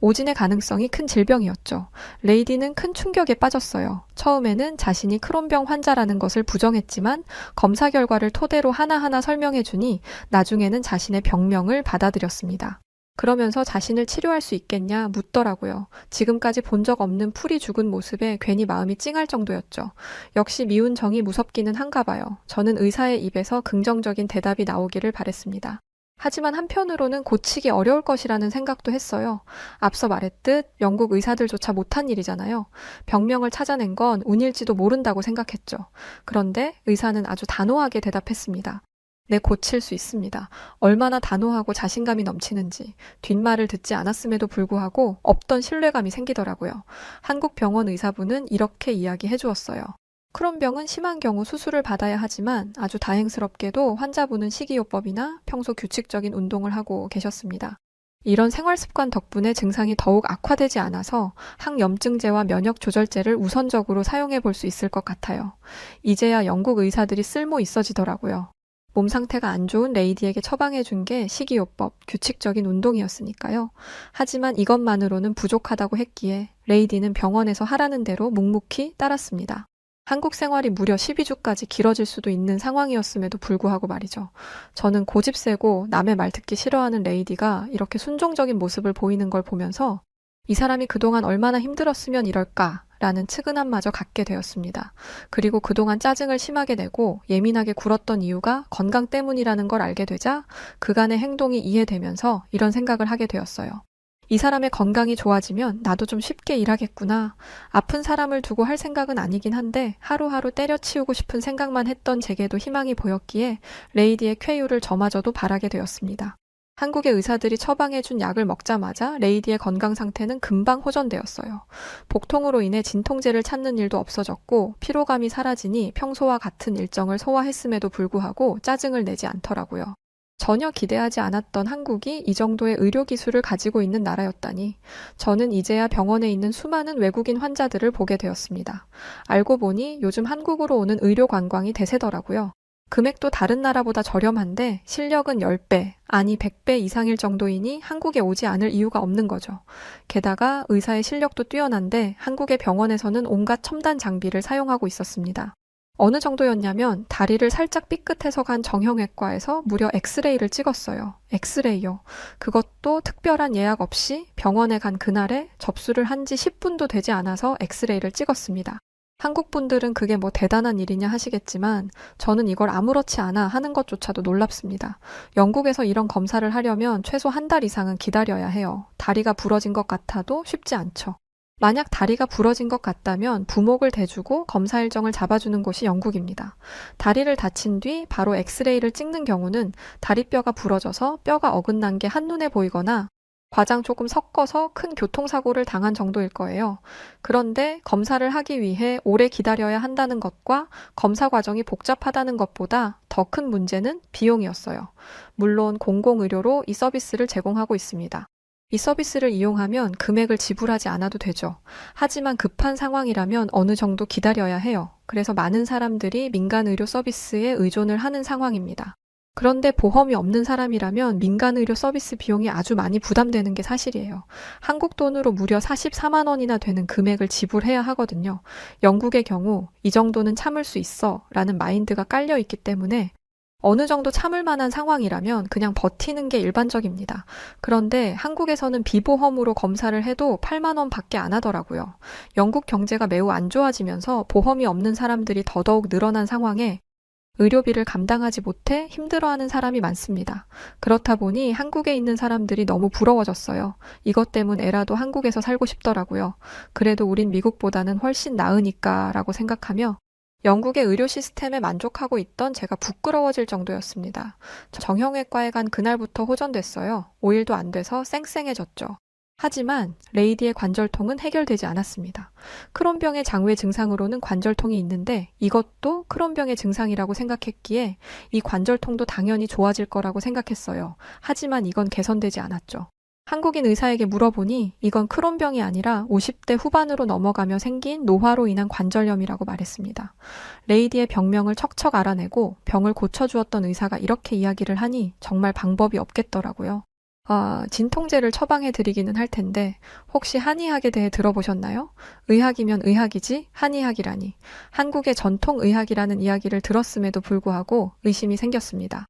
오진의 가능성이 큰 질병이었죠. 레이디는 큰 충격에 빠졌어요. 처음에는 자신이 크론병 환자라는 것을 부정했지만 검사 결과를 토대로 하나하나 설명해주니 나중에는 자신의 병명을 받아들였습니다. 그러면서 자신을 치료할 수 있겠냐 묻더라고요. 지금까지 본 적 없는 풀이 죽은 모습에 괜히 마음이 찡할 정도였죠. 역시 미운 정이 무섭기는 한가 봐요. 저는 의사의 입에서 긍정적인 대답이 나오기를 바랬습니다. 하지만 한편으로는 고치기 어려울 것이라는 생각도 했어요. 앞서 말했듯 영국 의사들조차 못한 일이잖아요. 병명을 찾아낸 건 운일지도 모른다고 생각했죠. 그런데 의사는 아주 단호하게 대답했습니다. 네, 고칠 수 있습니다. 얼마나 단호하고 자신감이 넘치는지 뒷말을 듣지 않았음에도 불구하고 없던 신뢰감이 생기더라고요. 한국 병원 의사분은 이렇게 이야기해 주었어요. 크론병은 심한 경우 수술을 받아야 하지만 아주 다행스럽게도 환자분은 식이요법이나 평소 규칙적인 운동을 하고 계셨습니다. 이런 생활습관 덕분에 증상이 더욱 악화되지 않아서 항염증제와 면역조절제를 우선적으로 사용해 볼 수 있을 것 같아요. 이제야 영국 의사들이 쓸모 있어지더라고요. 몸 상태가 안 좋은 레이디에게 처방해 준 게 식이요법, 규칙적인 운동이었으니까요. 하지만 이것만으로는 부족하다고 했기에 레이디는 병원에서 하라는 대로 묵묵히 따랐습니다. 한국 생활이 무려 12주까지 길어질 수도 있는 상황이었음에도 불구하고 말이죠. 저는 고집 세고 남의 말 듣기 싫어하는 레이디가 이렇게 순종적인 모습을 보이는 걸 보면서 이 사람이 그동안 얼마나 힘들었으면 이럴까라는 측은함마저 갖게 되었습니다. 그리고 그동안 짜증을 심하게 내고 예민하게 굴었던 이유가 건강 때문이라는 걸 알게 되자 그간의 행동이 이해되면서 이런 생각을 하게 되었어요. 이 사람의 건강이 좋아지면 나도 좀 쉽게 일하겠구나. 아픈 사람을 두고 할 생각은 아니긴 한데 하루하루 때려치우고 싶은 생각만 했던 제게도 희망이 보였기에 레이디의 쾌유를 저마저도 바라게 되었습니다. 한국의 의사들이 처방해준 약을 먹자마자 레이디의 건강 상태는 금방 호전되었어요. 복통으로 인해 진통제를 찾는 일도 없어졌고 피로감이 사라지니 평소와 같은 일정을 소화했음에도 불구하고 짜증을 내지 않더라고요. 전혀 기대하지 않았던 한국이 이 정도의 의료 기술을 가지고 있는 나라였다니 저는 이제야 병원에 있는 수많은 외국인 환자들을 보게 되었습니다. 알고 보니 요즘 한국으로 오는 의료 관광이 대세더라고요. 금액도 다른 나라보다 저렴한데 실력은 10배, 아니 100배 이상일 정도이니 한국에 오지 않을 이유가 없는 거죠. 게다가 의사의 실력도 뛰어난데 한국의 병원에서는 온갖 첨단 장비를 사용하고 있었습니다. 어느 정도였냐면 다리를 살짝 삐끗해서 간 정형외과에서 무려 엑스레이를 찍었어요. 엑스레이요. 그것도 특별한 예약 없이 병원에 간 그날에 접수를 한 지 10분도 되지 않아서 엑스레이를 찍었습니다. 한국 분들은 그게 뭐 대단한 일이냐 하시겠지만 저는 이걸 아무렇지 않아 하는 것조차도 놀랍습니다. 영국에서 이런 검사를 하려면 최소 한 달 이상은 기다려야 해요. 다리가 부러진 것 같아도 쉽지 않죠. 만약 다리가 부러진 것 같다면 부목을 대주고 검사 일정을 잡아주는 곳이 영국입니다. 다리를 다친 뒤 바로 엑스레이를 찍는 경우는 다리뼈가 부러져서 뼈가 어긋난 게 한눈에 보이거나 과장 조금 섞어서 큰 교통사고를 당한 정도일 거예요. 그런데 검사를 하기 위해 오래 기다려야 한다는 것과 검사 과정이 복잡하다는 것보다 더 큰 문제는 비용이었어요. 물론 공공의료로 이 서비스를 제공하고 있습니다. 이 서비스를 이용하면 금액을 지불하지 않아도 되죠. 하지만 급한 상황이라면 어느 정도 기다려야 해요. 그래서 많은 사람들이 민간 의료 서비스에 의존을 하는 상황입니다. 그런데 보험이 없는 사람이라면 민간 의료 서비스 비용이 아주 많이 부담되는 게 사실이에요. 한국 돈으로 무려 44만 원이나 되는 금액을 지불해야 하거든요. 영국의 경우 이 정도는 참을 수 있어 라는 마인드가 깔려 있기 때문에 어느 정도 참을 만한 상황이라면 그냥 버티는 게 일반적입니다. 그런데 한국에서는 비보험으로 검사를 해도 8만 원 밖에 안 하더라고요. 영국 경제가 매우 안 좋아지면서 보험이 없는 사람들이 더더욱 늘어난 상황에 의료비를 감당하지 못해 힘들어하는 사람이 많습니다. 그렇다 보니 한국에 있는 사람들이 너무 부러워졌어요. 이것 때문에라도 한국에서 살고 싶더라고요. 그래도 우린 미국보다는 훨씬 나으니까 라고 생각하며 영국의 의료 시스템에 만족하고 있던 제가 부끄러워질 정도였습니다. 정형외과에 간 그날부터 호전됐어요. 5일도 안 돼서 쌩쌩해졌죠. 하지만 레이디의 관절통은 해결되지 않았습니다. 크론병의 장외 증상으로는 관절통이 있는데 이것도 크론병의 증상이라고 생각했기에 이 관절통도 당연히 좋아질 거라고 생각했어요. 하지만 이건 개선되지 않았죠. 한국인 의사에게 물어보니 이건 크론병이 아니라 50대 후반으로 넘어가며 생긴 노화로 인한 관절염이라고 말했습니다. 레이디의 병명을 척척 알아내고 병을 고쳐주었던 의사가 이렇게 이야기를 하니 정말 방법이 없겠더라고요. 진통제를 처방해드리기는 할 텐데 혹시 한의학에 대해 들어보셨나요? 의학이면 의학이지 한의학이라니. 한국의 전통의학이라는 이야기를 들었음에도 불구하고 의심이 생겼습니다.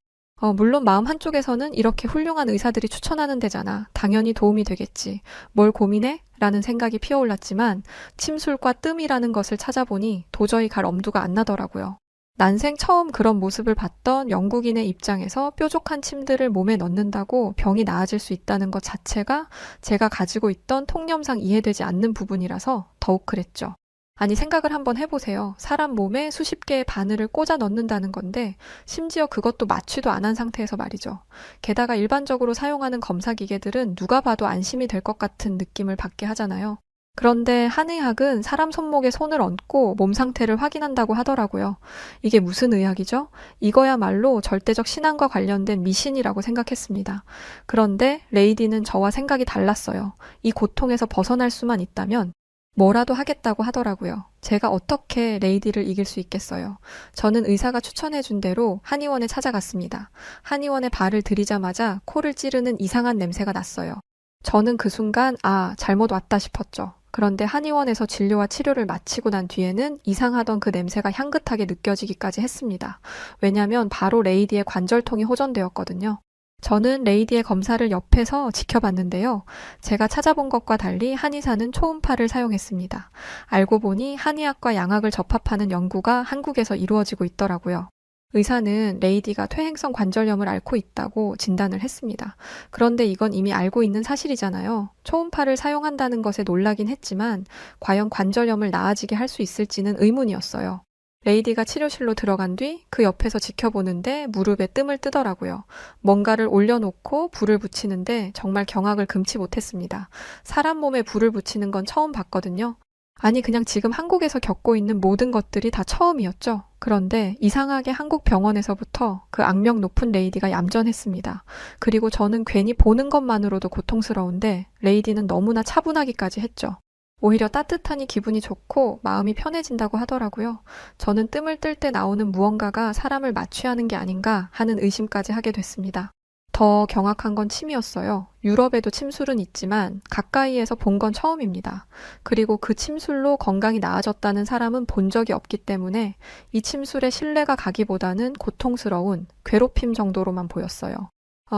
물론 마음 한쪽에서는 이렇게 훌륭한 의사들이 추천하는 데잖아. 당연히 도움이 되겠지. 뭘 고민해? 라는 생각이 피어올랐지만 침술과 뜸이라는 것을 찾아보니 도저히 갈 엄두가 안 나더라고요. 난생 처음 그런 모습을 봤던 영국인의 입장에서 뾰족한 침들을 몸에 넣는다고 병이 나아질 수 있다는 것 자체가 제가 가지고 있던 통념상 이해되지 않는 부분이라서 더욱 그랬죠. 아니 생각을 한번 해보세요. 사람 몸에 수십 개의 바늘을 꽂아 넣는다는 건데 심지어 그것도 마취도 안 한 상태에서 말이죠. 게다가 일반적으로 사용하는 검사 기계들은 누가 봐도 안심이 될 것 같은 느낌을 받게 하잖아요. 그런데 한의학은 사람 손목에 손을 얹고 몸 상태를 확인한다고 하더라고요. 이게 무슨 의학이죠? 이거야말로 절대적 신앙과 관련된 미신이라고 생각했습니다. 그런데 레이디는 저와 생각이 달랐어요. 이 고통에서 벗어날 수만 있다면 뭐라도 하겠다고 하더라고요. 제가 어떻게 레이디를 이길 수 있겠어요. 저는 의사가 추천해준 대로 한의원에 찾아갔습니다. 한의원에 발을 들이자마자 코를 찌르는 이상한 냄새가 났어요. 저는 그 순간 잘못 왔다 싶었죠. 그런데 한의원에서 진료와 치료를 마치고 난 뒤에는 이상하던 그 냄새가 향긋하게 느껴지기까지 했습니다. 왜냐면 바로 레이디의 관절통이 호전되었거든요. 저는 레이디의 검사를 옆에서 지켜봤는데요. 제가 찾아본 것과 달리 한의사는 초음파를 사용했습니다. 알고 보니 한의학과 양학을 접합하는 연구가 한국에서 이루어지고 있더라고요. 의사는 레이디가 퇴행성 관절염을 앓고 있다고 진단을 했습니다. 그런데 이건 이미 알고 있는 사실이잖아요. 초음파를 사용한다는 것에 놀라긴 했지만 과연 관절염을 나아지게 할 수 있을지는 의문이었어요. 레이디가 치료실로 들어간 뒤 그 옆에서 지켜보는데 무릎에 뜸을 뜨더라고요. 뭔가를 올려놓고 불을 붙이는데 정말 경악을 금치 못했습니다. 사람 몸에 불을 붙이는 건 처음 봤거든요. 아니 그냥 지금 한국에서 겪고 있는 모든 것들이 다 처음이었죠. 그런데 이상하게 한국 병원에서부터 그 악명 높은 레이디가 얌전했습니다. 그리고 저는 괜히 보는 것만으로도 고통스러운데 레이디는 너무나 차분하기까지 했죠. 오히려 따뜻하니 기분이 좋고 마음이 편해진다고 하더라고요. 저는 뜸을 뜰 때 나오는 무언가가 사람을 마취하는 게 아닌가 하는 의심까지 하게 됐습니다. 더 경악한 건 침이었어요. 유럽에도 침술은 있지만 가까이에서 본 건 처음입니다. 그리고 그 침술로 건강이 나아졌다는 사람은 본 적이 없기 때문에 이 침술에 신뢰가 가기보다는 고통스러운 괴롭힘 정도로만 보였어요.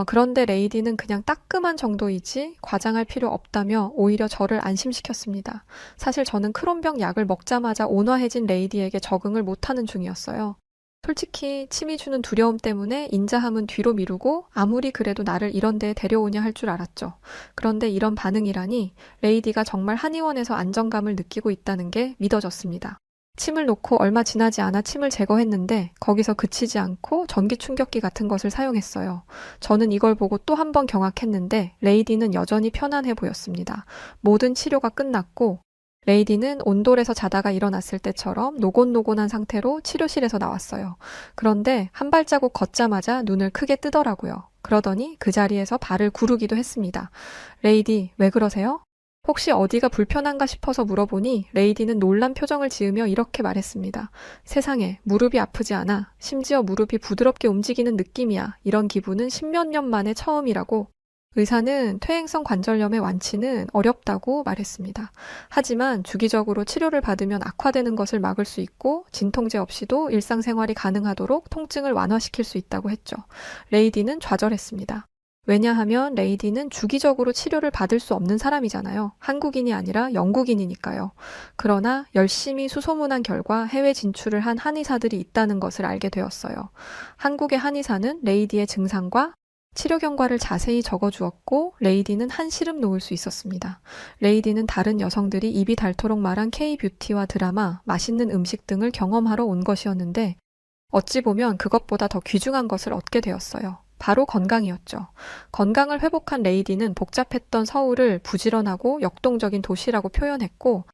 그런데 레이디는 그냥 따끔한 정도이지 과장할 필요 없다며 오히려 저를 안심시켰습니다. 사실 저는 크론병 약을 먹자마자 온화해진 레이디에게 적응을 못하는 중이었어요. 솔직히 침이 주는 두려움 때문에 인자함은 뒤로 미루고 아무리 그래도 나를 이런 데에 데려오냐 할 줄 알았죠. 그런데 이런 반응이라니 레이디가 정말 한의원에서 안정감을 느끼고 있다는 게 믿어졌습니다. 침을 놓고 얼마 지나지 않아 침을 제거했는데 거기서 그치지 않고 전기 충격기 같은 것을 사용했어요. 저는 이걸 보고 또 한 번 경악했는데 레이디는 여전히 편안해 보였습니다. 모든 치료가 끝났고 레이디는 온돌에서 자다가 일어났을 때처럼 노곤노곤한 상태로 치료실에서 나왔어요. 그런데 한 발자국 걷자마자 눈을 크게 뜨더라고요. 그러더니 그 자리에서 발을 구르기도 했습니다. 레이디, 왜 그러세요? 혹시 어디가 불편한가 싶어서 물어보니 레이디는 놀란 표정을 지으며 이렇게 말했습니다. 세상에, 무릎이 아프지 않아. 심지어 무릎이 부드럽게 움직이는 느낌이야. 이런 기분은 십몇 년 만에 처음이라고. 의사는 퇴행성 관절염의 완치는 어렵다고 말했습니다. 하지만 주기적으로 치료를 받으면 악화되는 것을 막을 수 있고 진통제 없이도 일상생활이 가능하도록 통증을 완화시킬 수 있다고 했죠. 레이디는 좌절했습니다. 왜냐하면 레이디는 주기적으로 치료를 받을 수 없는 사람이잖아요. 한국인이 아니라 영국인이니까요. 그러나 열심히 수소문한 결과 해외 진출을 한 한의사들이 있다는 것을 알게 되었어요. 한국의 한의사는 레이디의 증상과 치료 경과를 자세히 적어주었고 레이디는 한시름 놓을 수 있었습니다. 레이디는 다른 여성들이 입이 닳도록 말한 K-뷰티와 드라마, 맛있는 음식 등을 경험하러 온 것이었는데 어찌 보면 그것보다 더 귀중한 것을 얻게 되었어요. 바로 건강이었죠. 건강을 회복한 레이디는 복잡했던 서울을 부지런하고 역동적인 도시라고 표현했고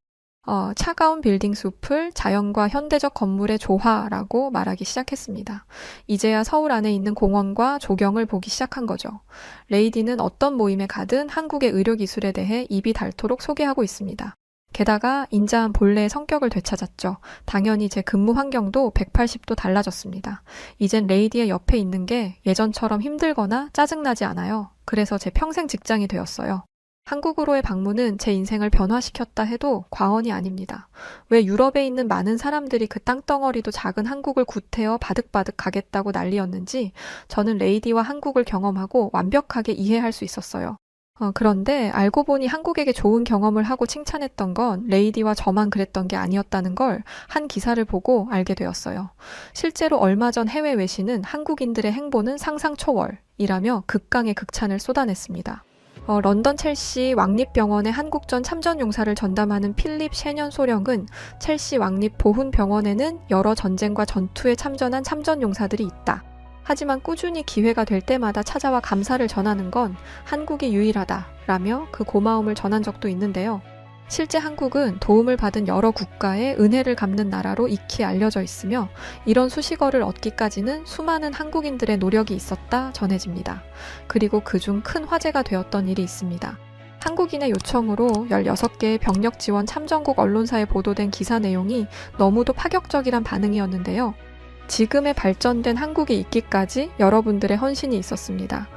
차가운 빌딩 숲을 자연과 현대적 건물의 조화라고 말하기 시작했습니다. 이제야 서울 안에 있는 공원과 조경을 보기 시작한 거죠. 레이디는 어떤 모임에 가든 한국의 의료기술에 대해 입이 닳도록 소개하고 있습니다. 게다가 인자한 본래의 성격을 되찾았죠. 당연히 제 근무 환경도 180도 달라졌습니다. 이젠 레이디의 옆에 있는 게 예전처럼 힘들거나 짜증나지 않아요. 그래서 제 평생 직장이 되었어요. 한국으로의 방문은 제 인생을 변화시켰다 해도 과언이 아닙니다. 왜 유럽에 있는 많은 사람들이 그 땅덩어리도 작은 한국을 구태여 바득바득 가겠다고 난리였는지 저는 레이디와 한국을 경험하고 완벽하게 이해할 수 있었어요. 그런데 알고 보니 한국에게 좋은 경험을 하고 칭찬했던 건 레이디와 저만 그랬던 게 아니었다는 걸 한 기사를 보고 알게 되었어요. 실제로 얼마 전 해외 외신은 한국인들의 행보는 상상 초월이라며 극강의 극찬을 쏟아냈습니다. 런던 첼시 왕립병원의 한국전 참전용사를 전담하는 필립 셰년 소령은 첼시 왕립 보훈병원에는 여러 전쟁과 전투에 참전한 참전용사들이 있다. 하지만 꾸준히 기회가 될 때마다 찾아와 감사를 전하는 건 한국이 유일하다라며 그 고마움을 전한 적도 있는데요. 실제 한국은 도움을 받은 여러 국가의 은혜를 갚는 나라로 익히 알려져 있으며 이런 수식어를 얻기까지는 수많은 한국인들의 노력이 있었다 전해집니다. 그리고 그중 큰 화제가 되었던 일이 있습니다. 한국인의 요청으로 16개의 병력 지원 참전국 언론사에 보도된 기사 내용이 너무도 파격적이란 반응이었는데요. 지금의 발전된 한국이 있기까지 여러분들의 헌신이 있었습니다.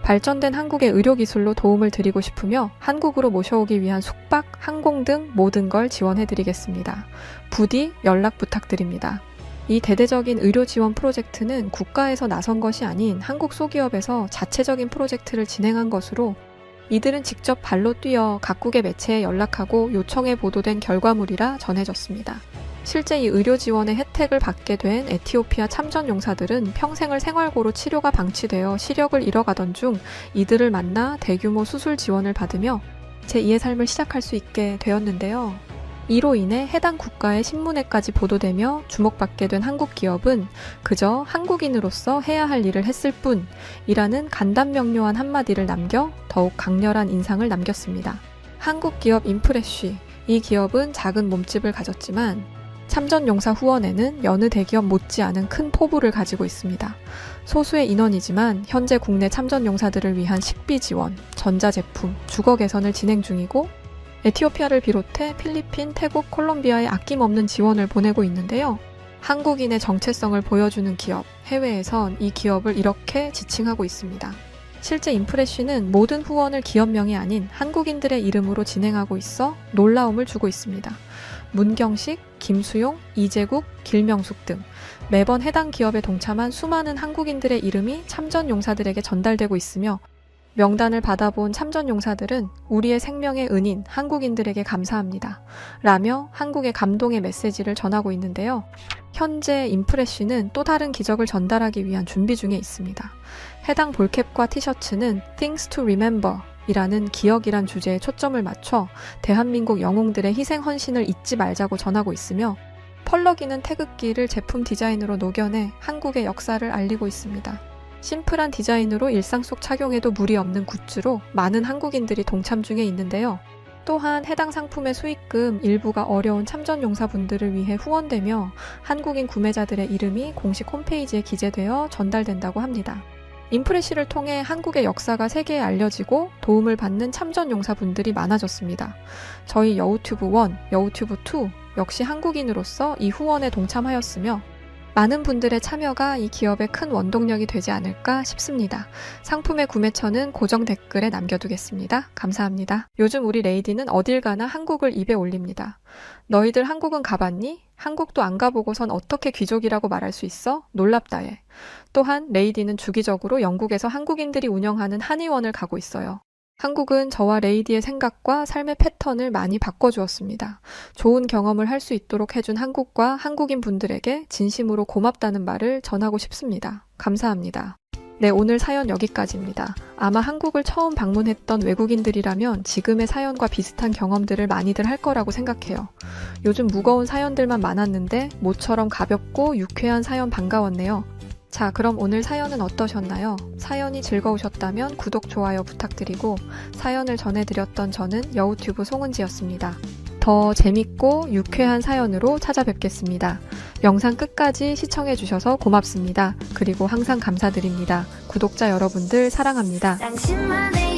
발전된 한국의 의료기술로 도움을 드리고 싶으며 한국으로 모셔오기 위한 숙박, 항공 등 모든 걸 지원해드리겠습니다. 부디 연락 부탁드립니다. 이 대대적인 의료 지원 프로젝트는 국가에서 나선 것이 아닌 한국 소기업에서 자체적인 프로젝트를 진행한 것으로 이들은 직접 발로 뛰어 각국의 매체에 연락하고 요청해 보도된 결과물이라 전해졌습니다. 실제 이 의료 지원의 혜택을 받게 된 에티오피아 참전 용사들은 평생을 생활고로 치료가 방치되어 시력을 잃어가던 중 이들을 만나 대규모 수술 지원을 받으며 제2의 삶을 시작할 수 있게 되었는데요. 이로 인해 해당 국가의 신문에까지 보도되며 주목받게 된 한국 기업은 그저 한국인으로서 해야 할 일을 했을 뿐이라는 간단명료한 한마디를 남겨 더욱 강렬한 인상을 남겼습니다. 한국 기업 인프레쉬, 이 기업은 작은 몸집을 가졌지만 참전용사 후원에는 여느 대기업 못지않은 큰 포부를 가지고 있습니다. 소수의 인원이지만 현재 국내 참전용사들을 위한 식비 지원, 전자제품, 주거 개선을 진행 중이고 에티오피아를 비롯해 필리핀, 태국, 콜롬비아에 아낌없는 지원을 보내고 있는데요. 한국인의 정체성을 보여주는 기업, 해외에선 이 기업을 이렇게 지칭하고 있습니다. 실제 인프레쉬는 모든 후원을 기업명이 아닌 한국인들의 이름으로 진행하고 있어 놀라움을 주고 있습니다. 문경식, 김수용, 이재국, 길명숙 등 매번 해당 기업에 동참한 수많은 한국인들의 이름이 참전 용사들에게 전달되고 있으며 명단을 받아본 참전 용사들은 우리의 생명의 은인 한국인들에게 감사합니다 라며 한국의 감동의 메시지를 전하고 있는데요. 현재 인프레쉬는 또 다른 기적을 전달하기 위한 준비 중에 있습니다. 해당 볼캡과 티셔츠는 Things to Remember 이라는 기억이란 주제에 초점을 맞춰 대한민국 영웅들의 희생 헌신을 잊지 말자고 전하고 있으며 펄럭이는 태극기를 제품 디자인으로 녹여내 한국의 역사를 알리고 있습니다. 심플한 디자인으로 일상 속 착용에도 무리 없는 굿즈로 많은 한국인들이 동참 중에 있는데요. 또한 해당 상품의 수익금 일부가 어려운 참전용사분들을 위해 후원되며 한국인 구매자들의 이름이 공식 홈페이지에 기재되어 전달된다고 합니다. 인프레쉬를 통해 한국의 역사가 세계에 알려지고 도움을 받는 참전용사분들이 많아졌습니다. 저희 여우튜브 1, 여우튜브 2 역시 한국인으로서 이 후원에 동참하였으며 많은 분들의 참여가 이 기업의 큰 원동력이 되지 않을까 싶습니다. 상품의 구매처는 고정 댓글에 남겨두겠습니다. 감사합니다. 요즘 우리 레이디는 어딜 가나 한국을 입에 올립니다. 너희들 한국은 가봤니? 한국도 안 가보고선 어떻게 귀족이라고 말할 수 있어? 놀랍다 해. 또한 레이디는 주기적으로 영국에서 한국인들이 운영하는 한의원을 가고 있어요. 한국은 저와 레이디의 생각과 삶의 패턴을 많이 바꿔주었습니다. 좋은 경험을 할 수 있도록 해준 한국과 한국인 분들에게 진심으로 고맙다는 말을 전하고 싶습니다. 감사합니다. 네, 오늘 사연 여기까지입니다. 아마 한국을 처음 방문했던 외국인들이라면 지금의 사연과 비슷한 경험들을 많이들 할 거라고 생각해요. 요즘 무거운 사연들만 많았는데 모처럼 가볍고 유쾌한 사연 반가웠네요. 자, 그럼 오늘 사연은 어떠셨나요? 사연이 즐거우셨다면 구독, 좋아요 부탁드리고 사연을 전해드렸던 저는 여우튜브 송은지였습니다. 더 재밌고 유쾌한 사연으로 찾아뵙겠습니다. 영상 끝까지 시청해주셔서 고맙습니다. 그리고 항상 감사드립니다. 구독자 여러분들 사랑합니다. 당신만의